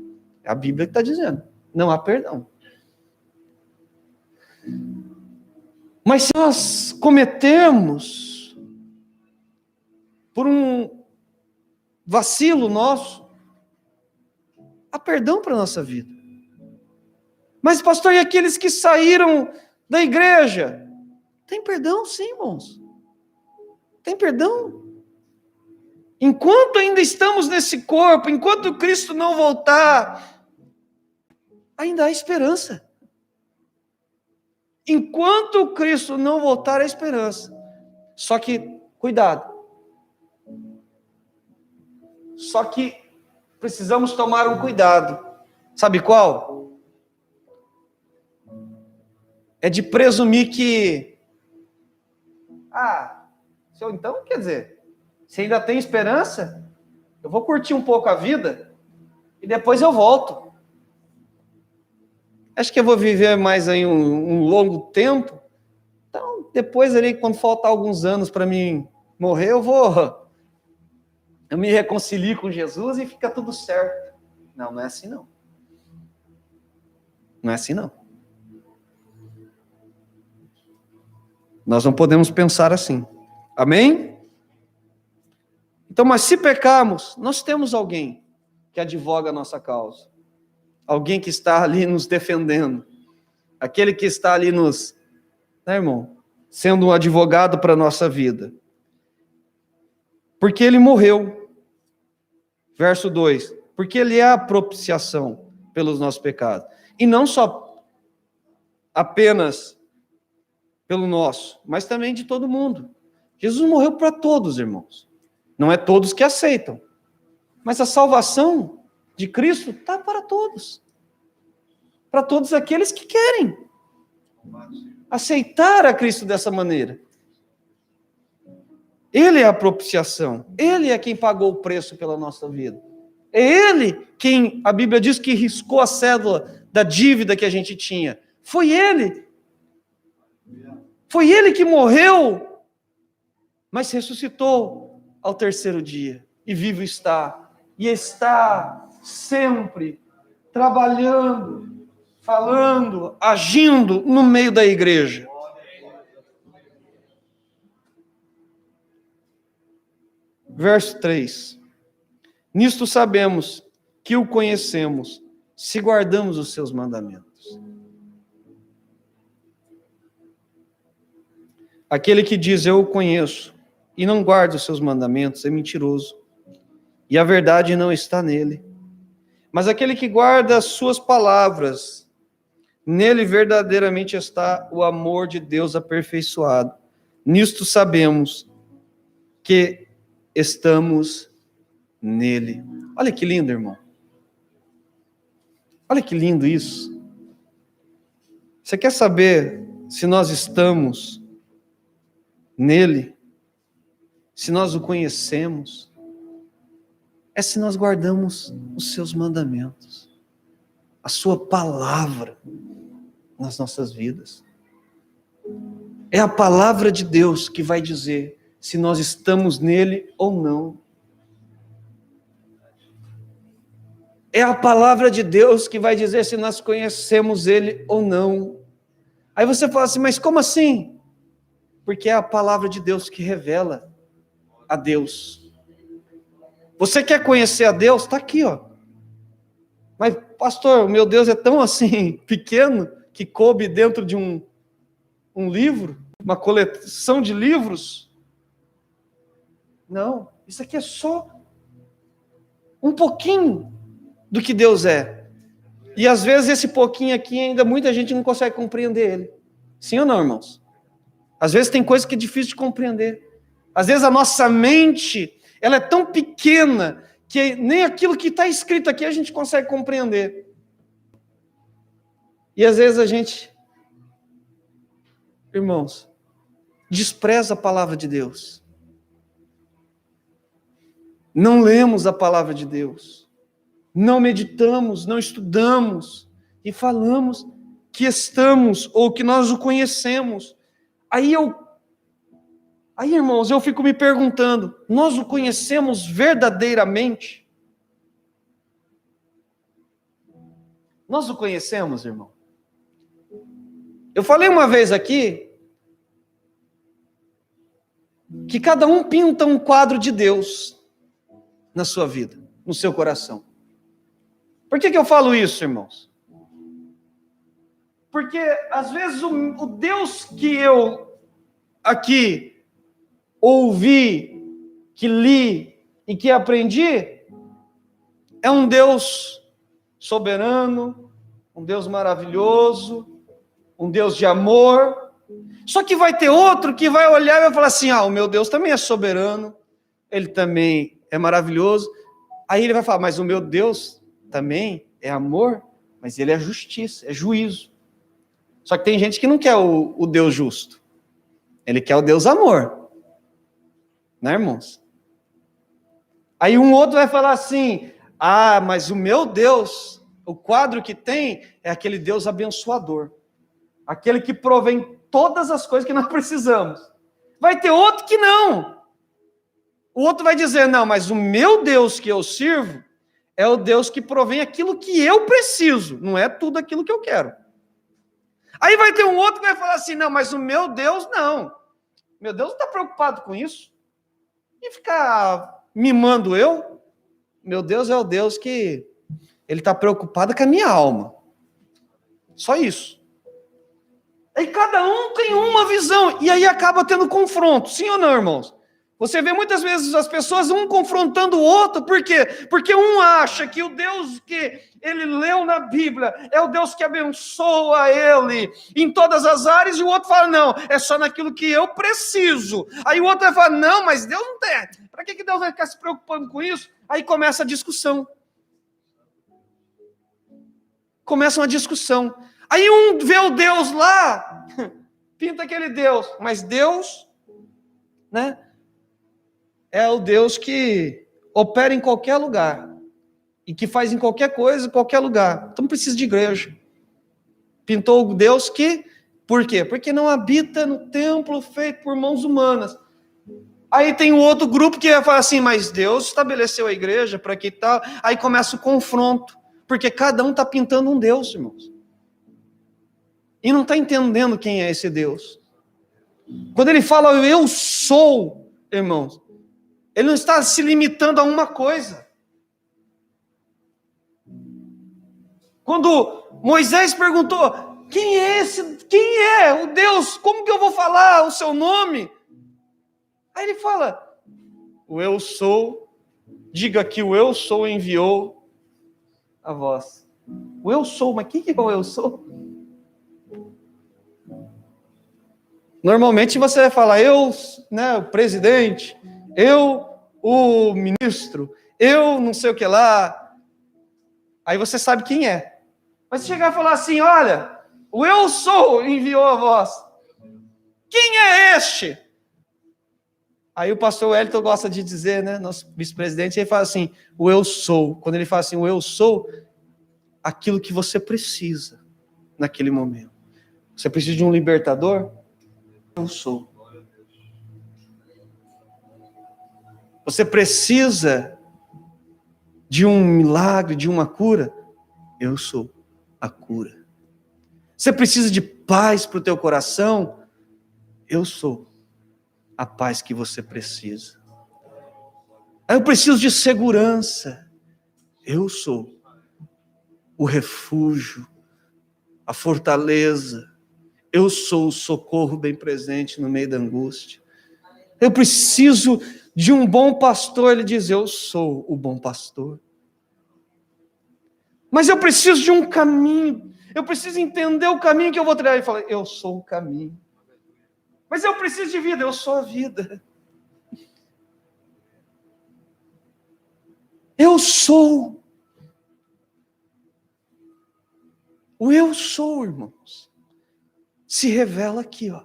É a Bíblia que está dizendo. Não há perdão. Mas se nós cometermos, por um vacilo nosso, há perdão para a nossa vida. Mas, pastor, e aqueles que saíram da igreja? Tem perdão, sim, irmãos. Tem perdão. Enquanto ainda estamos nesse corpo, enquanto Cristo não voltar, ainda há esperança. Enquanto Cristo não voltar, há esperança. Só que, cuidado. Só que precisamos tomar um cuidado. Sabe qual? É de presumir que... então, quer dizer, se ainda tem esperança, eu vou curtir um pouco a vida e depois eu volto. Acho que eu vou viver mais aí um longo tempo. Então, depois ali, quando faltar alguns anos para mim morrer, eu me reconcilio com Jesus e fica tudo certo. Não, não é assim não. Não é assim não. Nós não podemos pensar assim. Amém? Então, mas se pecarmos, nós temos alguém que advoga a nossa causa. Alguém que está ali nos defendendo. Aquele que está ali nos, né, irmão? Sendo um advogado para a nossa vida. Porque ele morreu. Verso 2. Porque ele é a propiciação pelos nossos pecados. E não só apenas pelo nosso, mas também de todo mundo. Jesus morreu para todos, irmãos. Não é todos que aceitam. Mas a salvação de Cristo está para todos. Para todos aqueles que querem aceitar a Cristo dessa maneira. Ele é a propiciação. Ele é quem pagou o preço pela nossa vida. É Ele quem, a Bíblia diz que riscou a cédula da dívida que a gente tinha. Foi Ele. Foi Ele que morreu, mas ressuscitou ao terceiro dia. E vivo está. E está sempre trabalhando, falando, agindo no meio da igreja. Verso 3. Nisto sabemos que o conhecemos, se guardamos os seus mandamentos. Aquele que diz, eu o conheço, e não guarda os seus mandamentos, é mentiroso. E a verdade não está nele. Mas aquele que guarda as suas palavras, nele verdadeiramente está o amor de Deus aperfeiçoado. Nisto sabemos que estamos nele. Olha que lindo, irmão. Olha que lindo isso. Você quer saber se nós estamos nele? Se nós o conhecemos? É se nós guardamos os seus mandamentos, a sua palavra nas nossas vidas. É a palavra de Deus que vai dizer se nós estamos nele ou não. É a palavra de Deus que vai dizer se nós conhecemos ele ou não. Aí você fala assim, mas como assim? Porque é a palavra de Deus que revela a Deus. Você quer conhecer a Deus? Está aqui, ó. Mas, pastor, o meu Deus é tão assim, pequeno, que coube dentro de um livro, uma coleção de livros. Não, isso aqui é só um pouquinho do que Deus é. E às vezes esse pouquinho aqui ainda muita gente não consegue compreender ele. Sim ou não, irmãos? Às vezes tem coisa que é difícil de compreender. Às vezes a nossa mente, ela é tão pequena que nem aquilo que está escrito aqui a gente consegue compreender. E às vezes a gente, irmãos, despreza a palavra de Deus. Não lemos a palavra de Deus. Não meditamos, não estudamos. E falamos que estamos ou que nós o conhecemos. Aí, irmãos, eu fico me perguntando, nós o conhecemos verdadeiramente? Nós o conhecemos, irmão? Eu falei uma vez aqui que cada um pinta um quadro de Deus na sua vida, no seu coração. Por que eu falo isso, irmãos? Porque, às vezes, o Deus que eu aqui ouvi, que li e que aprendi, é um Deus soberano, um Deus maravilhoso, um Deus de amor. Só que vai ter outro que vai olhar e vai falar assim, o meu Deus também é soberano, ele também é maravilhoso. Aí ele vai falar, mas o meu Deus também é amor, mas ele é justiça, é juízo. Só que tem gente que não quer o Deus justo. Ele quer o Deus amor. Né, irmãos? Aí um outro vai falar assim, mas o meu Deus, o quadro que tem é aquele Deus abençoador. Aquele que provém todas as coisas que nós precisamos. Vai ter outro que não. O outro vai dizer, não, mas o meu Deus que eu sirvo é o Deus que provém aquilo que eu preciso, não é tudo aquilo que eu quero. Aí vai ter um outro que vai falar assim, não, mas o meu Deus não. Meu Deus não está preocupado com isso. E ficar mimando eu. Meu Deus é o Deus que ele está preocupado com a minha alma. Só isso. Aí cada um tem uma visão. E aí acaba tendo confronto. Sim ou não, irmãos? Você vê muitas vezes as pessoas um confrontando o outro, por quê? Porque um acha que o Deus que ele leu na Bíblia é o Deus que abençoa ele em todas as áreas, e o outro fala, não, é só naquilo que eu preciso. Aí o outro vai falar, não, mas Deus não tem. Para que Deus vai ficar se preocupando com isso? Aí começa a discussão. Começa uma discussão. Aí um vê o Deus lá, pinta aquele Deus, mas Deus, né? É o Deus que opera em qualquer lugar e que faz em qualquer coisa, em qualquer lugar. Então não precisa de igreja. Pintou o Deus que, por quê? Porque não habita no templo feito por mãos humanas. Aí tem um outro grupo que vai falar assim, mas Deus estabeleceu a igreja para que tal. Aí começa o confronto, porque cada um está pintando um Deus, irmãos. E não está entendendo quem é esse Deus. Quando ele fala, eu sou, irmãos, ele não está se limitando a uma coisa. Quando Moisés perguntou, quem é esse? Quem é o Deus? Como que eu vou falar o seu nome? Aí ele fala, o eu sou, diga que o eu sou enviou a vós. O eu sou, mas quem que é o eu sou? Normalmente você vai falar, eu, né, o presidente, eu, o ministro, eu não sei o que lá. Aí você sabe quem é. Mas se chegar e falar assim, olha, o eu sou enviou a vós. Quem é este? Aí o pastor Wellington gosta de dizer, né, nosso vice-presidente, ele fala assim, o eu sou. Quando ele fala assim, o eu sou, aquilo que você precisa naquele momento. Você precisa de um libertador? Eu sou. Você precisa de um milagre, de uma cura? Eu sou a cura. Você precisa de paz para o teu coração? Eu sou a paz que você precisa. Eu preciso de segurança. Eu sou o refúgio, a fortaleza. Eu sou o socorro bem presente no meio da angústia. Eu preciso de um bom pastor, ele diz: eu sou o bom pastor. Mas eu preciso de um caminho, eu preciso entender o caminho que eu vou trilhar. Ele fala: eu sou o caminho. Mas eu preciso de vida, eu sou a vida. Eu sou. O eu sou, irmãos, se revela aqui, ó,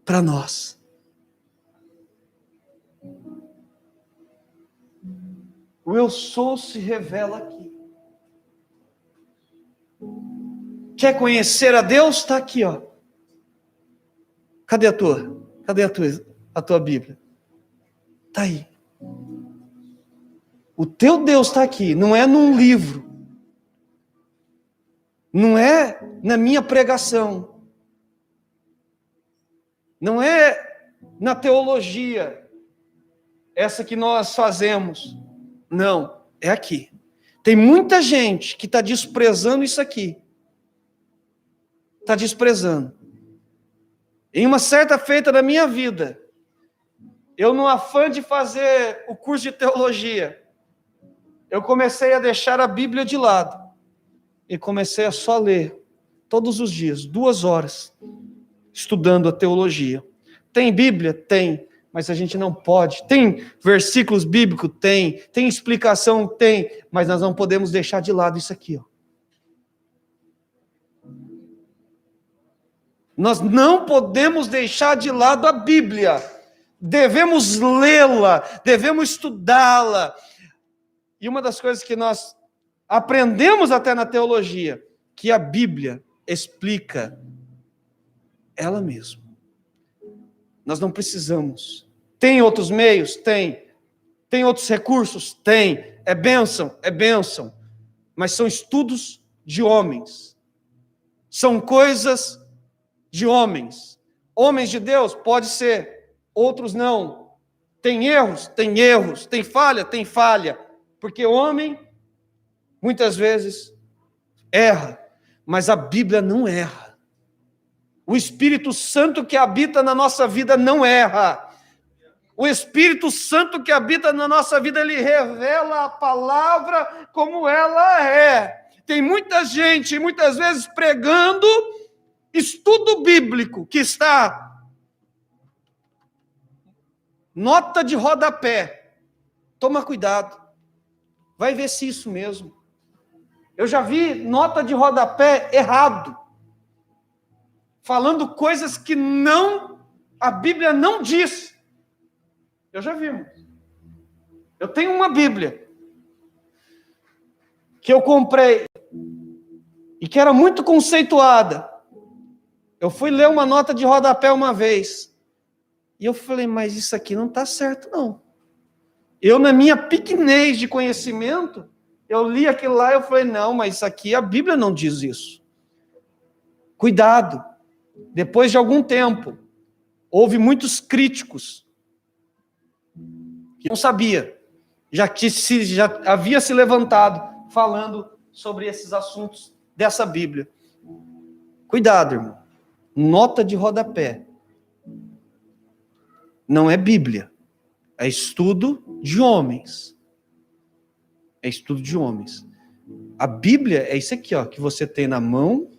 para nós. O eu sou se revela aqui. Quer conhecer a Deus? Está aqui, ó. Cadê a tua? Cadê a tua Bíblia? Está aí. O teu Deus está aqui, não é num livro. Não é na minha pregação. Não é na teologia, essa que nós fazemos. Não, é aqui. Tem muita gente que está desprezando isso aqui. Está desprezando. Em uma certa feita da minha vida, eu, no afã de fazer o curso de teologia, eu comecei a deixar a Bíblia de lado e comecei a só ler todos os dias, 2 horas, estudando a teologia. Tem Bíblia? Tem, mas a gente não pode. Tem versículos bíblicos? Tem explicação? Tem, mas nós não podemos deixar de lado isso aqui, ó. Nós não podemos deixar de lado a Bíblia. Devemos lê-la, devemos estudá-la. E uma das coisas que nós aprendemos até na teologia, que a Bíblia explica ela mesma. Nós não precisamos. Tem outros meios? Tem. Tem outros recursos? Tem. É bênção? É bênção. Mas são estudos de homens. São coisas de homens. Homens de Deus? Pode ser. Outros não. Tem erros? Tem erros. Tem falha? Tem falha. Porque homem, muitas vezes, erra. Mas a Bíblia não erra. O Espírito Santo que habita na nossa vida não erra. O Espírito Santo que habita na nossa vida, ele revela a palavra como ela é. Tem muita gente, muitas vezes, pregando estudo bíblico, que está nota de rodapé. Toma cuidado. Vai ver se isso mesmo. Eu já vi nota de rodapé errado. Falando coisas que a Bíblia não diz. Eu já vi. Eu tenho uma Bíblia que eu comprei e que era muito conceituada. Eu fui ler uma nota de rodapé uma vez e eu falei: mas isso aqui não está certo, não. Eu, na minha pequenez de conhecimento, eu li aquilo lá e eu falei: não, mas isso aqui, a Bíblia não diz isso. Cuidado. Depois de algum tempo, houve muitos críticos que não sabia, já havia se levantado falando sobre esses assuntos dessa Bíblia. Cuidado, irmão. Nota de rodapé. Não é Bíblia. É estudo de homens. É estudo de homens. A Bíblia é isso aqui, ó, que você tem na mão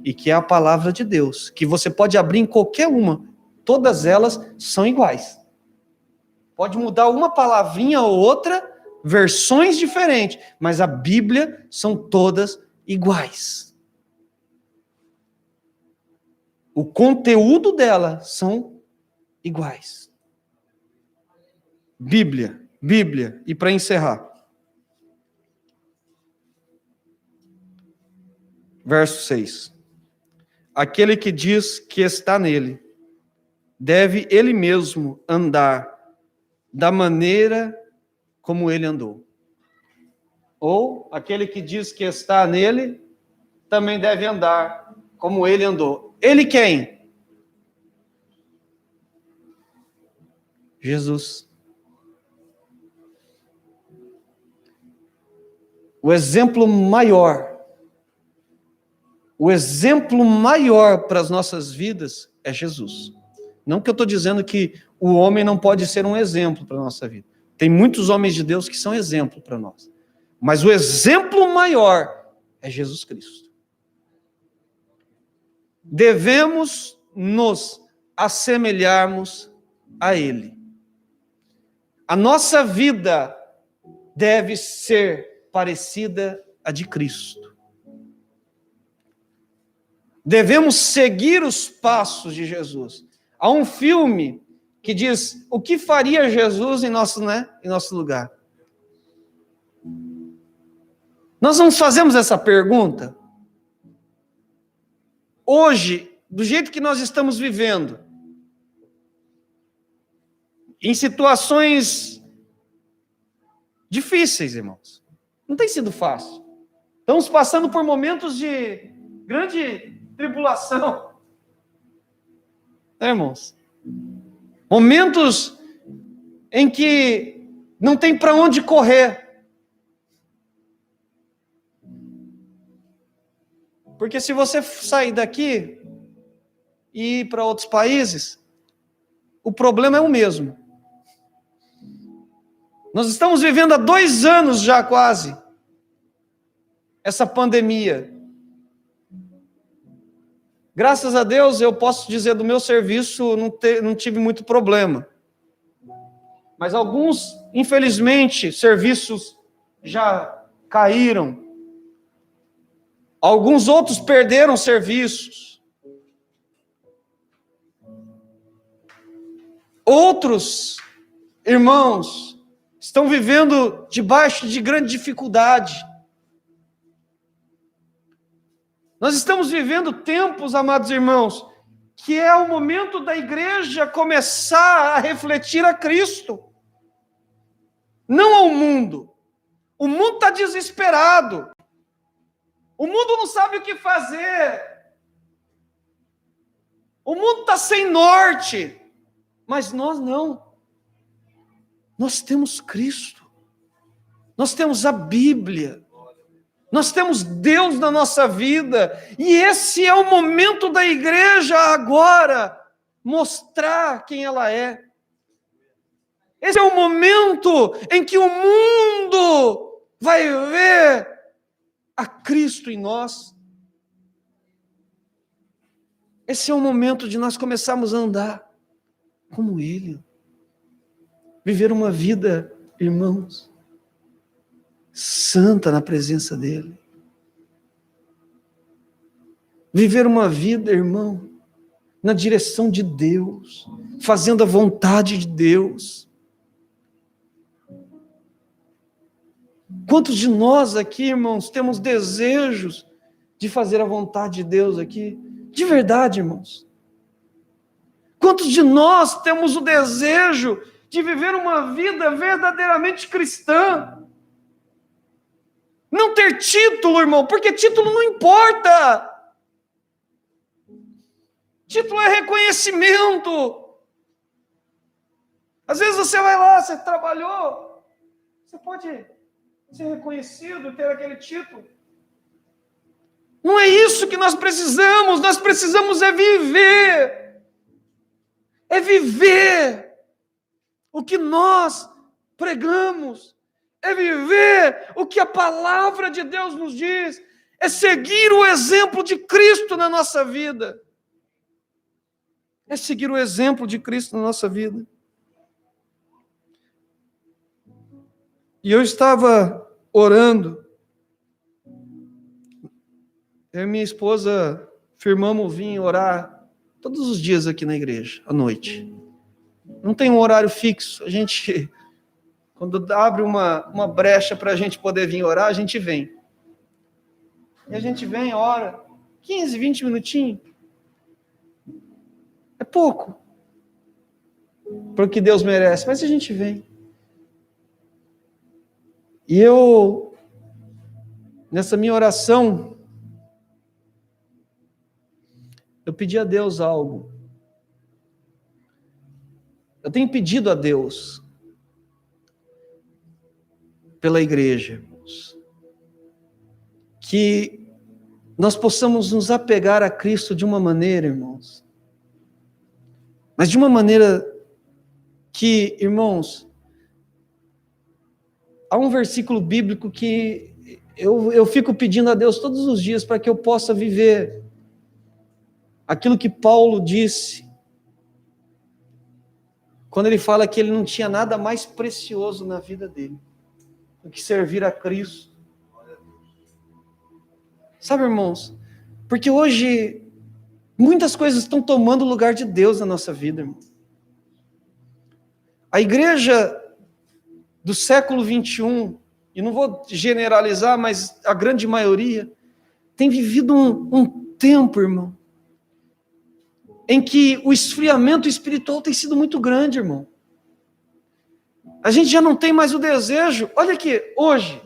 e que é a palavra de Deus, que você pode abrir em qualquer uma. Todas elas são iguais. Pode mudar uma palavrinha ou outra, versões diferentes, mas a Bíblia são todas iguais. O conteúdo dela são iguais. Bíblia. E para encerrar. Verso 6. Aquele que diz que está nele, deve ele mesmo andar da maneira como ele andou. Ou, aquele que diz que está nele, também deve andar como ele andou. Ele quem? Jesus. O exemplo maior para as nossas vidas é Jesus. Não que eu estou dizendo que o homem não pode ser um exemplo para a nossa vida. Tem muitos homens de Deus que são exemplo para nós. Mas o exemplo maior é Jesus Cristo. Devemos nos assemelharmos a Ele. A nossa vida deve ser parecida à de Cristo. Devemos seguir os passos de Jesus. Há um filme que diz o que faria Jesus em nosso lugar. Nós não fazemos essa pergunta? Hoje, do jeito que nós estamos vivendo, em situações difíceis, irmãos. Não tem sido fácil. Estamos passando por momentos de grande tribulação. Irmãos? Momentos em que não tem para onde correr. Porque se você sair daqui e ir para outros países, o problema é o mesmo. Nós estamos vivendo há 2 anos já quase essa pandemia. Graças a Deus, eu posso dizer do meu serviço, não tive muito problema. Mas alguns, infelizmente, serviços já caíram. Alguns outros perderam serviços. Outros, irmãos, estão vivendo debaixo de grande dificuldade. Nós estamos vivendo tempos, amados irmãos, que é o momento da igreja começar a refletir a Cristo, não ao mundo. O mundo está desesperado. O mundo não sabe o que fazer. O mundo está sem norte. Mas nós não. Nós temos Cristo. Nós temos a Bíblia. Nós temos Deus na nossa vida. E esse é o momento da igreja agora mostrar quem ela é. Esse é o momento em que o mundo vai ver a Cristo em nós. Esse é o momento de nós começarmos a andar como Ele. Viver uma vida, irmãos, santa na presença dEle. Viver uma vida, irmão, na direção de Deus, fazendo a vontade de Deus. Quantos de nós aqui, irmãos, temos desejos de fazer a vontade de Deus aqui? De verdade, irmãos. Quantos de nós temos o desejo de viver uma vida verdadeiramente cristã? Não ter título, irmão, porque título não importa. Título é reconhecimento. Às vezes você vai lá, você trabalhou, você pode ser reconhecido, ter aquele título. Não é isso que nós precisamos é viver. É viver o que nós pregamos. É viver o que a palavra de Deus nos diz. É seguir o exemplo de Cristo na nossa vida. É seguir o exemplo de Cristo na nossa vida. E eu estava orando. Eu e minha esposa firmamos vir orar todos os dias aqui na igreja, à noite. Não tem um horário fixo. A gente, quando abre uma brecha para a gente poder vir orar, a gente vem. E a gente vem, ora, 15, 20 minutinhos. É pouco para o que Deus merece, mas a gente vem. E eu, nessa minha oração, eu pedi a Deus algo. Eu tenho pedido a Deus pela igreja, irmãos, que nós possamos nos apegar a Cristo de uma maneira, irmãos, Mas de uma maneira que, irmãos, há um versículo bíblico que eu fico pedindo a Deus todos os dias para que eu possa viver aquilo que Paulo disse, quando ele fala que ele não tinha nada mais precioso na vida dele do que servir a Cristo. Sabe, irmãos, porque hoje muitas coisas estão tomando o lugar de Deus na nossa vida, irmão. A igreja do século 21, e não vou generalizar, mas a grande maioria, tem vivido um tempo, irmão, em que o esfriamento espiritual tem sido muito grande, irmão. A gente já não tem mais o desejo. Olha aqui, hoje,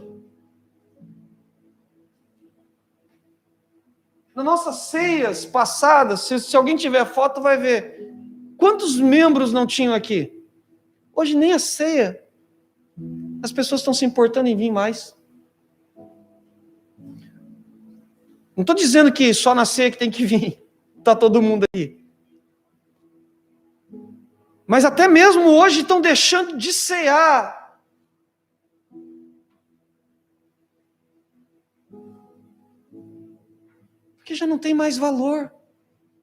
nas nossas ceias passadas, se alguém tiver foto, vai ver. Quantos membros não tinham aqui? Hoje nem a ceia. As pessoas estão se importando em vir mais. Não estou dizendo que só na ceia que tem que vir. Está todo mundo aí. Mas até mesmo hoje estão deixando de cear. Porque já não tem mais valor.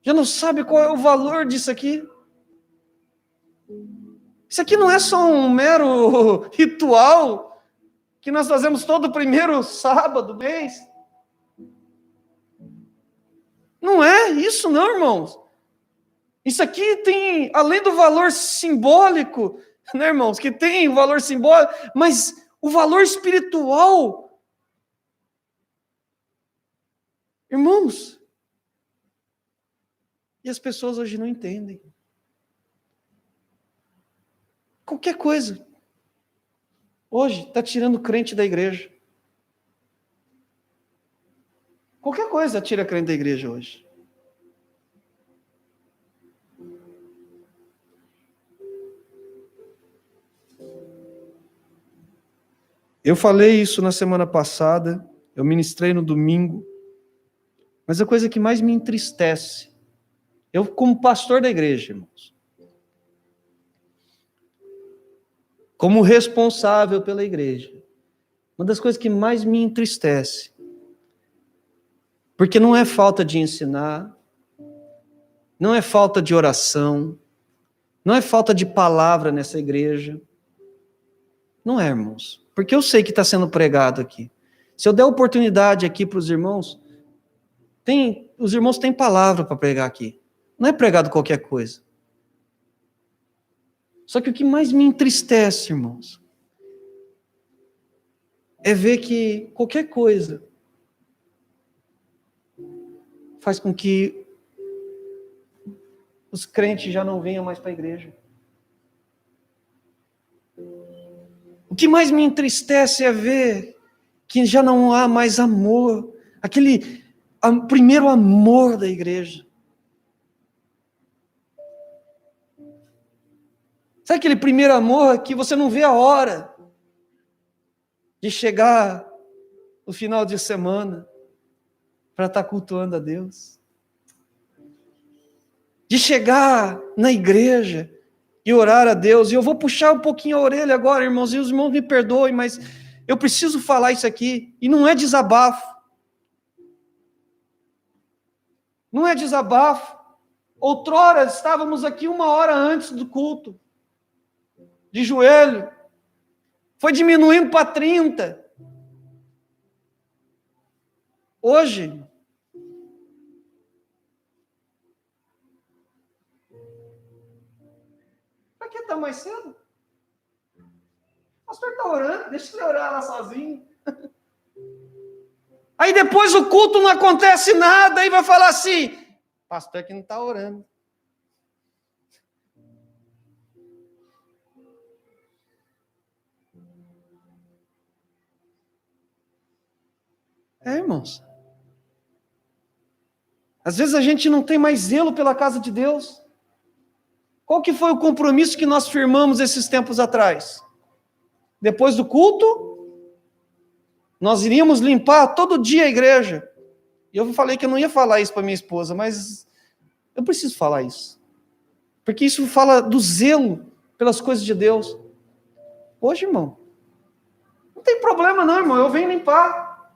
Já não sabe qual é o valor disso aqui. Isso aqui não é só um mero ritual que nós fazemos todo primeiro sábado do mês. Não é isso não, irmãos. Isso aqui tem, além do valor simbólico, né, irmãos, que tem o valor simbólico, mas o valor espiritual. Irmãos, e as pessoas hoje não entendem. Qualquer coisa, hoje, está tirando crente da igreja. Qualquer coisa tira crente da igreja hoje. Eu falei isso na semana passada, eu ministrei no domingo, mas a coisa que mais me entristece, eu como pastor da igreja, irmãos, como responsável pela igreja, uma das coisas que mais me entristece, porque não é falta de ensinar, não é falta de oração, não é falta de palavra nessa igreja, não é, irmãos. Porque eu sei que está sendo pregado aqui. Se eu der oportunidade aqui para os irmãos, os irmãos têm palavra para pregar aqui. Não é pregado qualquer coisa. Só que o que mais me entristece, irmãos, é ver que qualquer coisa faz com que os crentes já não venham mais para a igreja. O que mais me entristece é ver que já não há mais amor, aquele primeiro amor da igreja. Sabe aquele primeiro amor que você não vê a hora de chegar no final de semana para estar cultuando a Deus? De chegar na igreja e orar a Deus. E eu vou puxar um pouquinho a orelha agora, irmãos, e os irmãos me perdoem, mas eu preciso falar isso aqui, e não é desabafo. Não é desabafo. Outrora estávamos aqui 1 hora antes do culto, de joelho, foi diminuindo para 30. Hoje, para que está mais cedo? O pastor está orando, deixa ele orar lá sozinho. Aí depois o culto não acontece nada, aí vai falar assim, pastor é que não está orando. Irmãos, às vezes a gente não tem mais zelo pela casa de Deus. Qual que foi o compromisso que nós firmamos esses tempos atrás? Depois do culto, nós iríamos limpar todo dia a igreja. E eu falei que eu não ia falar isso para minha esposa, mas eu preciso falar isso. Porque isso fala do zelo pelas coisas de Deus. Hoje, irmão, não tem problema não, irmão, eu venho limpar.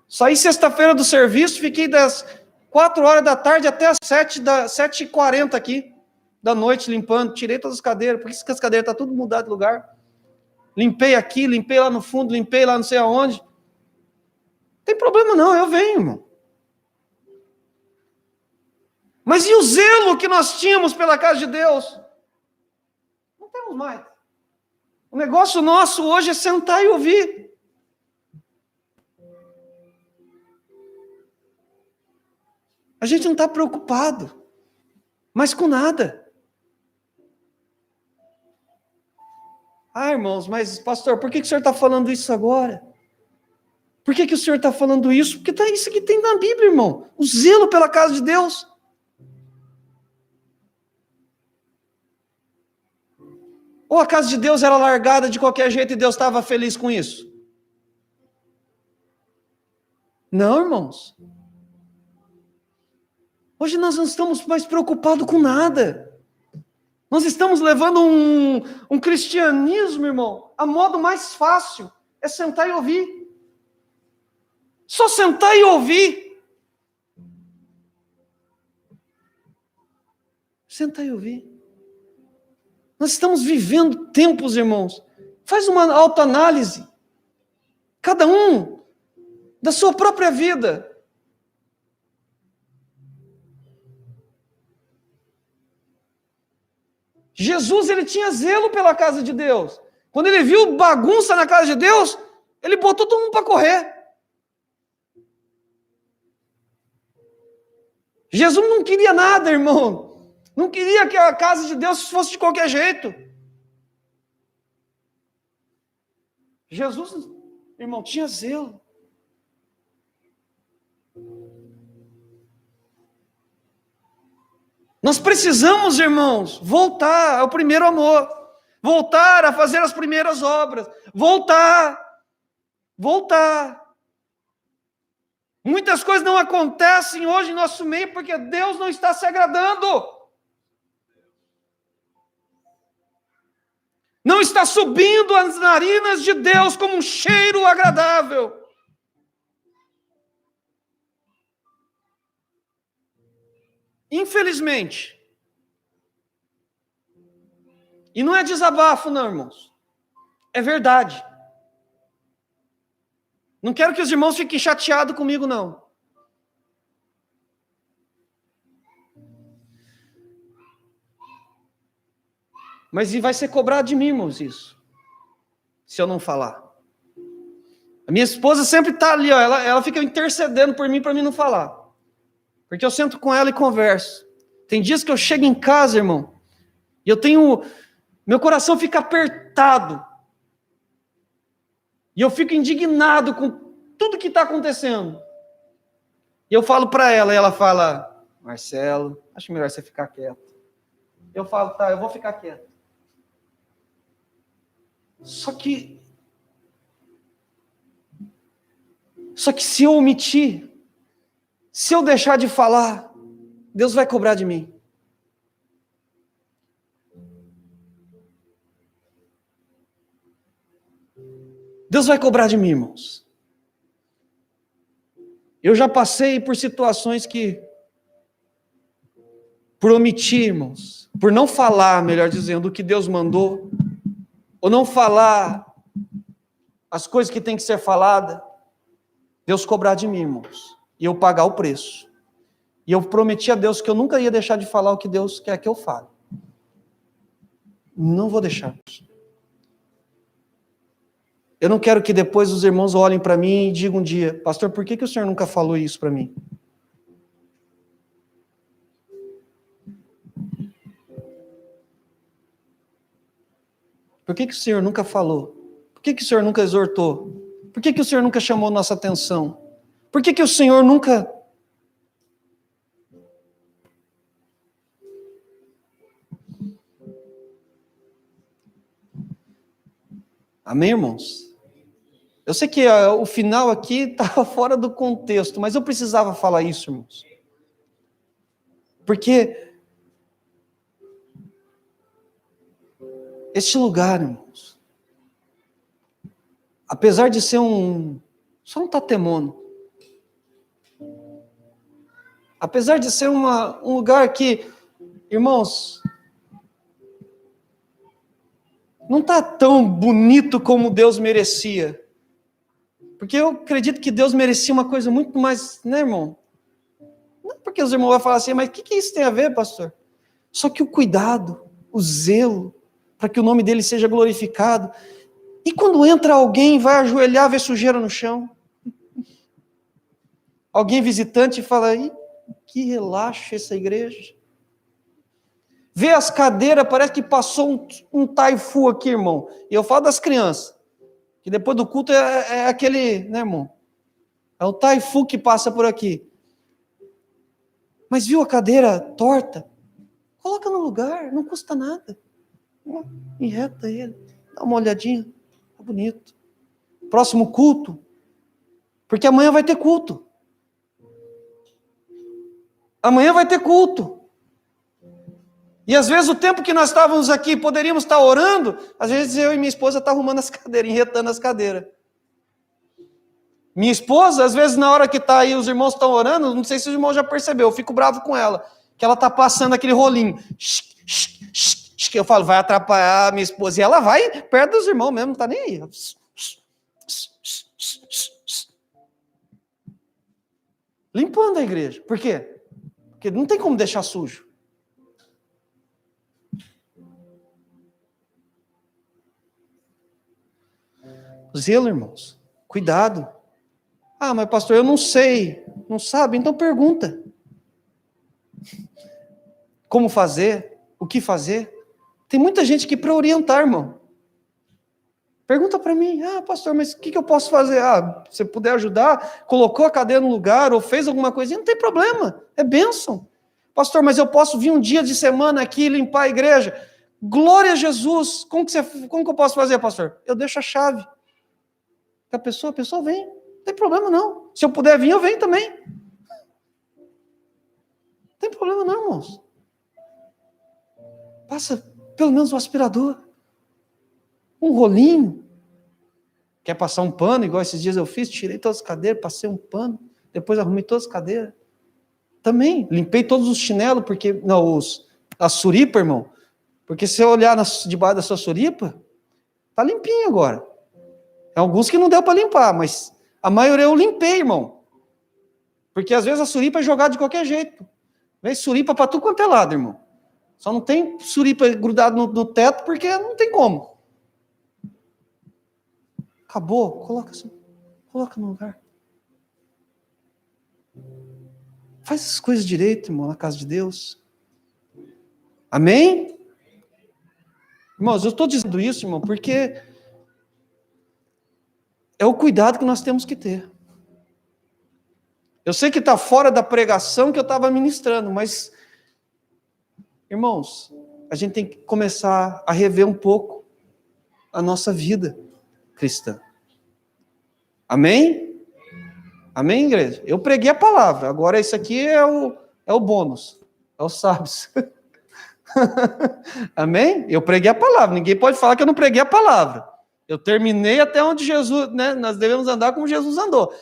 Saí sexta-feira do serviço, fiquei das 4 horas da tarde até as 7h40 aqui da noite limpando, tirei todas as cadeiras, porque as cadeiras estão tudo mudado de lugar. Limpei aqui, limpei lá no fundo, limpei lá não sei aonde. Não tem problema não, eu venho, irmão. Mas e o zelo que nós tínhamos pela casa de Deus? Não temos mais. O negócio nosso hoje é sentar e ouvir. A gente não está preocupado, mas com nada. Ah, irmãos, mas pastor, por que o senhor está falando isso agora? Por que o senhor está falando isso? Porque tá isso que tem na Bíblia, irmão. O zelo pela casa de Deus. Ou a casa de Deus era largada de qualquer jeito e Deus estava feliz com isso? Não, irmãos. Hoje nós não estamos mais preocupados com nada. Nós estamos levando um cristianismo, irmão, a modo mais fácil. É sentar e ouvir. Só sentar e ouvir. Sentar e ouvir. Nós estamos vivendo tempos, irmãos. Faz uma autoanálise. Cada um da sua própria vida. Jesus, ele tinha zelo pela casa de Deus. Quando ele viu bagunça na casa de Deus, ele botou todo mundo para correr. Jesus não queria nada, irmão. Não queria que a casa de Deus fosse de qualquer jeito. Jesus, irmão, tinha zelo. Nós precisamos, irmãos, voltar ao primeiro amor. Voltar a fazer as primeiras obras. Voltar. Muitas coisas não acontecem hoje em nosso meio porque Deus não está se agradando. Não está subindo as narinas de Deus como um cheiro agradável. Infelizmente. E não é desabafo, não, irmãos. É verdade. Não quero que os irmãos fiquem chateados comigo, não. Mas vai ser cobrado de mim, irmãos, isso. Se eu não falar. A minha esposa sempre está ali, ó, ela fica intercedendo por mim, para mim não falar. Porque eu sento com ela e converso. Tem dias que eu chego em casa, irmão, e meu coração fica apertado. E eu fico indignado com tudo que está acontecendo. E eu falo para ela, e ela fala, Marcelo, acho melhor você ficar quieto. Eu falo, tá, eu vou ficar quieto. Só que se eu omitir, se eu deixar de falar, Deus vai cobrar de mim. Deus vai cobrar de mim, irmãos. Eu já passei por situações que, por omitir, irmãos, por não falar, melhor dizendo, o que Deus mandou, ou não falar as coisas que tem que ser faladas, Deus cobrar de mim, irmãos, e eu pagar o preço. E eu prometi a Deus que eu nunca ia deixar de falar o que Deus quer que eu fale. Não vou deixar. Eu não quero que depois os irmãos olhem para mim e digam um dia, pastor, por que o senhor nunca falou isso para mim? Por que o senhor nunca falou? Por que o senhor nunca exortou? Por que o senhor nunca chamou nossa atenção? Por que o senhor nunca... Amém, irmãos? Eu sei que o final aqui estava fora do contexto, mas eu precisava falar isso, irmãos. Porque Este lugar, irmãos, apesar de ser só um tatemono, apesar de ser um lugar que, irmãos, não está tão bonito como Deus merecia. Porque eu acredito que Deus merecia uma coisa muito mais, né, irmão? Não porque os irmãos vão falar assim, mas o que isso tem a ver, pastor? Só que o cuidado, o zelo, para que o nome dele seja glorificado. E quando entra alguém, vai ajoelhar, vê sujeira no chão. Alguém visitante fala, que relaxa essa igreja. Vê as cadeiras, parece que passou um taifu aqui, irmão. E eu falo das crianças. Que depois do culto é aquele, né, irmão? É o taifu que passa por aqui. Mas viu a cadeira torta? Coloca no lugar, não custa nada. Enreta ele, dá uma olhadinha, tá bonito. Próximo culto, porque amanhã vai ter culto. Amanhã vai ter culto. E às vezes o tempo que nós estávamos aqui, poderíamos estar orando, às vezes eu e minha esposa estão arrumando as cadeiras, enretando as cadeiras. Minha esposa, às vezes na hora que está aí, os irmãos estão orando, não sei se os irmãos já percebeu, eu fico bravo com ela, que ela está passando aquele rolinho. Eu falo, vai atrapalhar a minha esposa. E ela vai perto dos irmãos mesmo, não está nem aí. Limpando a igreja. Por quê? Porque não tem como deixar sujo. Zelo, irmãos. Cuidado. Ah, mas pastor, eu não sei. Não sabe? Então pergunta. Como fazer? O que fazer? Tem muita gente que para orientar, irmão. Pergunta para mim, pastor, mas o que eu posso fazer? Se você puder ajudar, colocou a cadeira no lugar ou fez alguma coisinha, não tem problema, é bênção. Pastor, mas eu posso vir um dia de semana aqui e limpar a igreja? Glória a Jesus, como que eu posso fazer, pastor? Eu deixo a chave. A pessoa vem, não tem problema não. Se eu puder vir, eu venho também. Não tem problema não, irmãos. Passa pelo menos um aspirador. Um rolinho. Quer passar um pano, igual esses dias eu fiz, tirei todas as cadeiras, passei um pano, depois arrumei todas as cadeiras. Também, limpei todos os chinelos, porque, a suripa, irmão, porque se eu olhar debaixo da sua suripa, tá limpinho agora. Tem alguns que não deu para limpar, mas a maioria eu limpei, irmão. Porque às vezes a suripa é jogada de qualquer jeito. Vem suripa para tudo quanto é lado, irmão. Só não tem suripa grudado no teto, porque não tem como. Acabou, coloca no lugar. Faz as coisas direito, irmão, na casa de Deus. Amém? Irmãos, eu estou dizendo isso, irmão, porque é o cuidado que nós temos que ter. Eu sei que está fora da pregação que eu estava ministrando, mas, irmãos, a gente tem que começar a rever um pouco a nossa vida cristã. Amém? Amém, igreja? Eu preguei a palavra, agora isso aqui é o bônus, é o sábios. Amém? Eu preguei a palavra, ninguém pode falar que eu não preguei a palavra. Eu terminei até onde Jesus, né? Nós devemos andar como Jesus andou.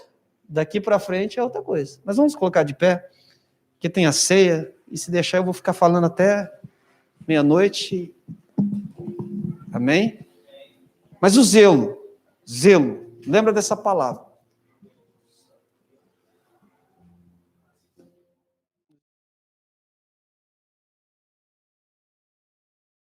Daqui para frente é outra coisa. Mas vamos colocar de pé, que tem a ceia, e se deixar eu vou ficar falando até meia-noite. Amém? Mas o zelo, lembra dessa palavra.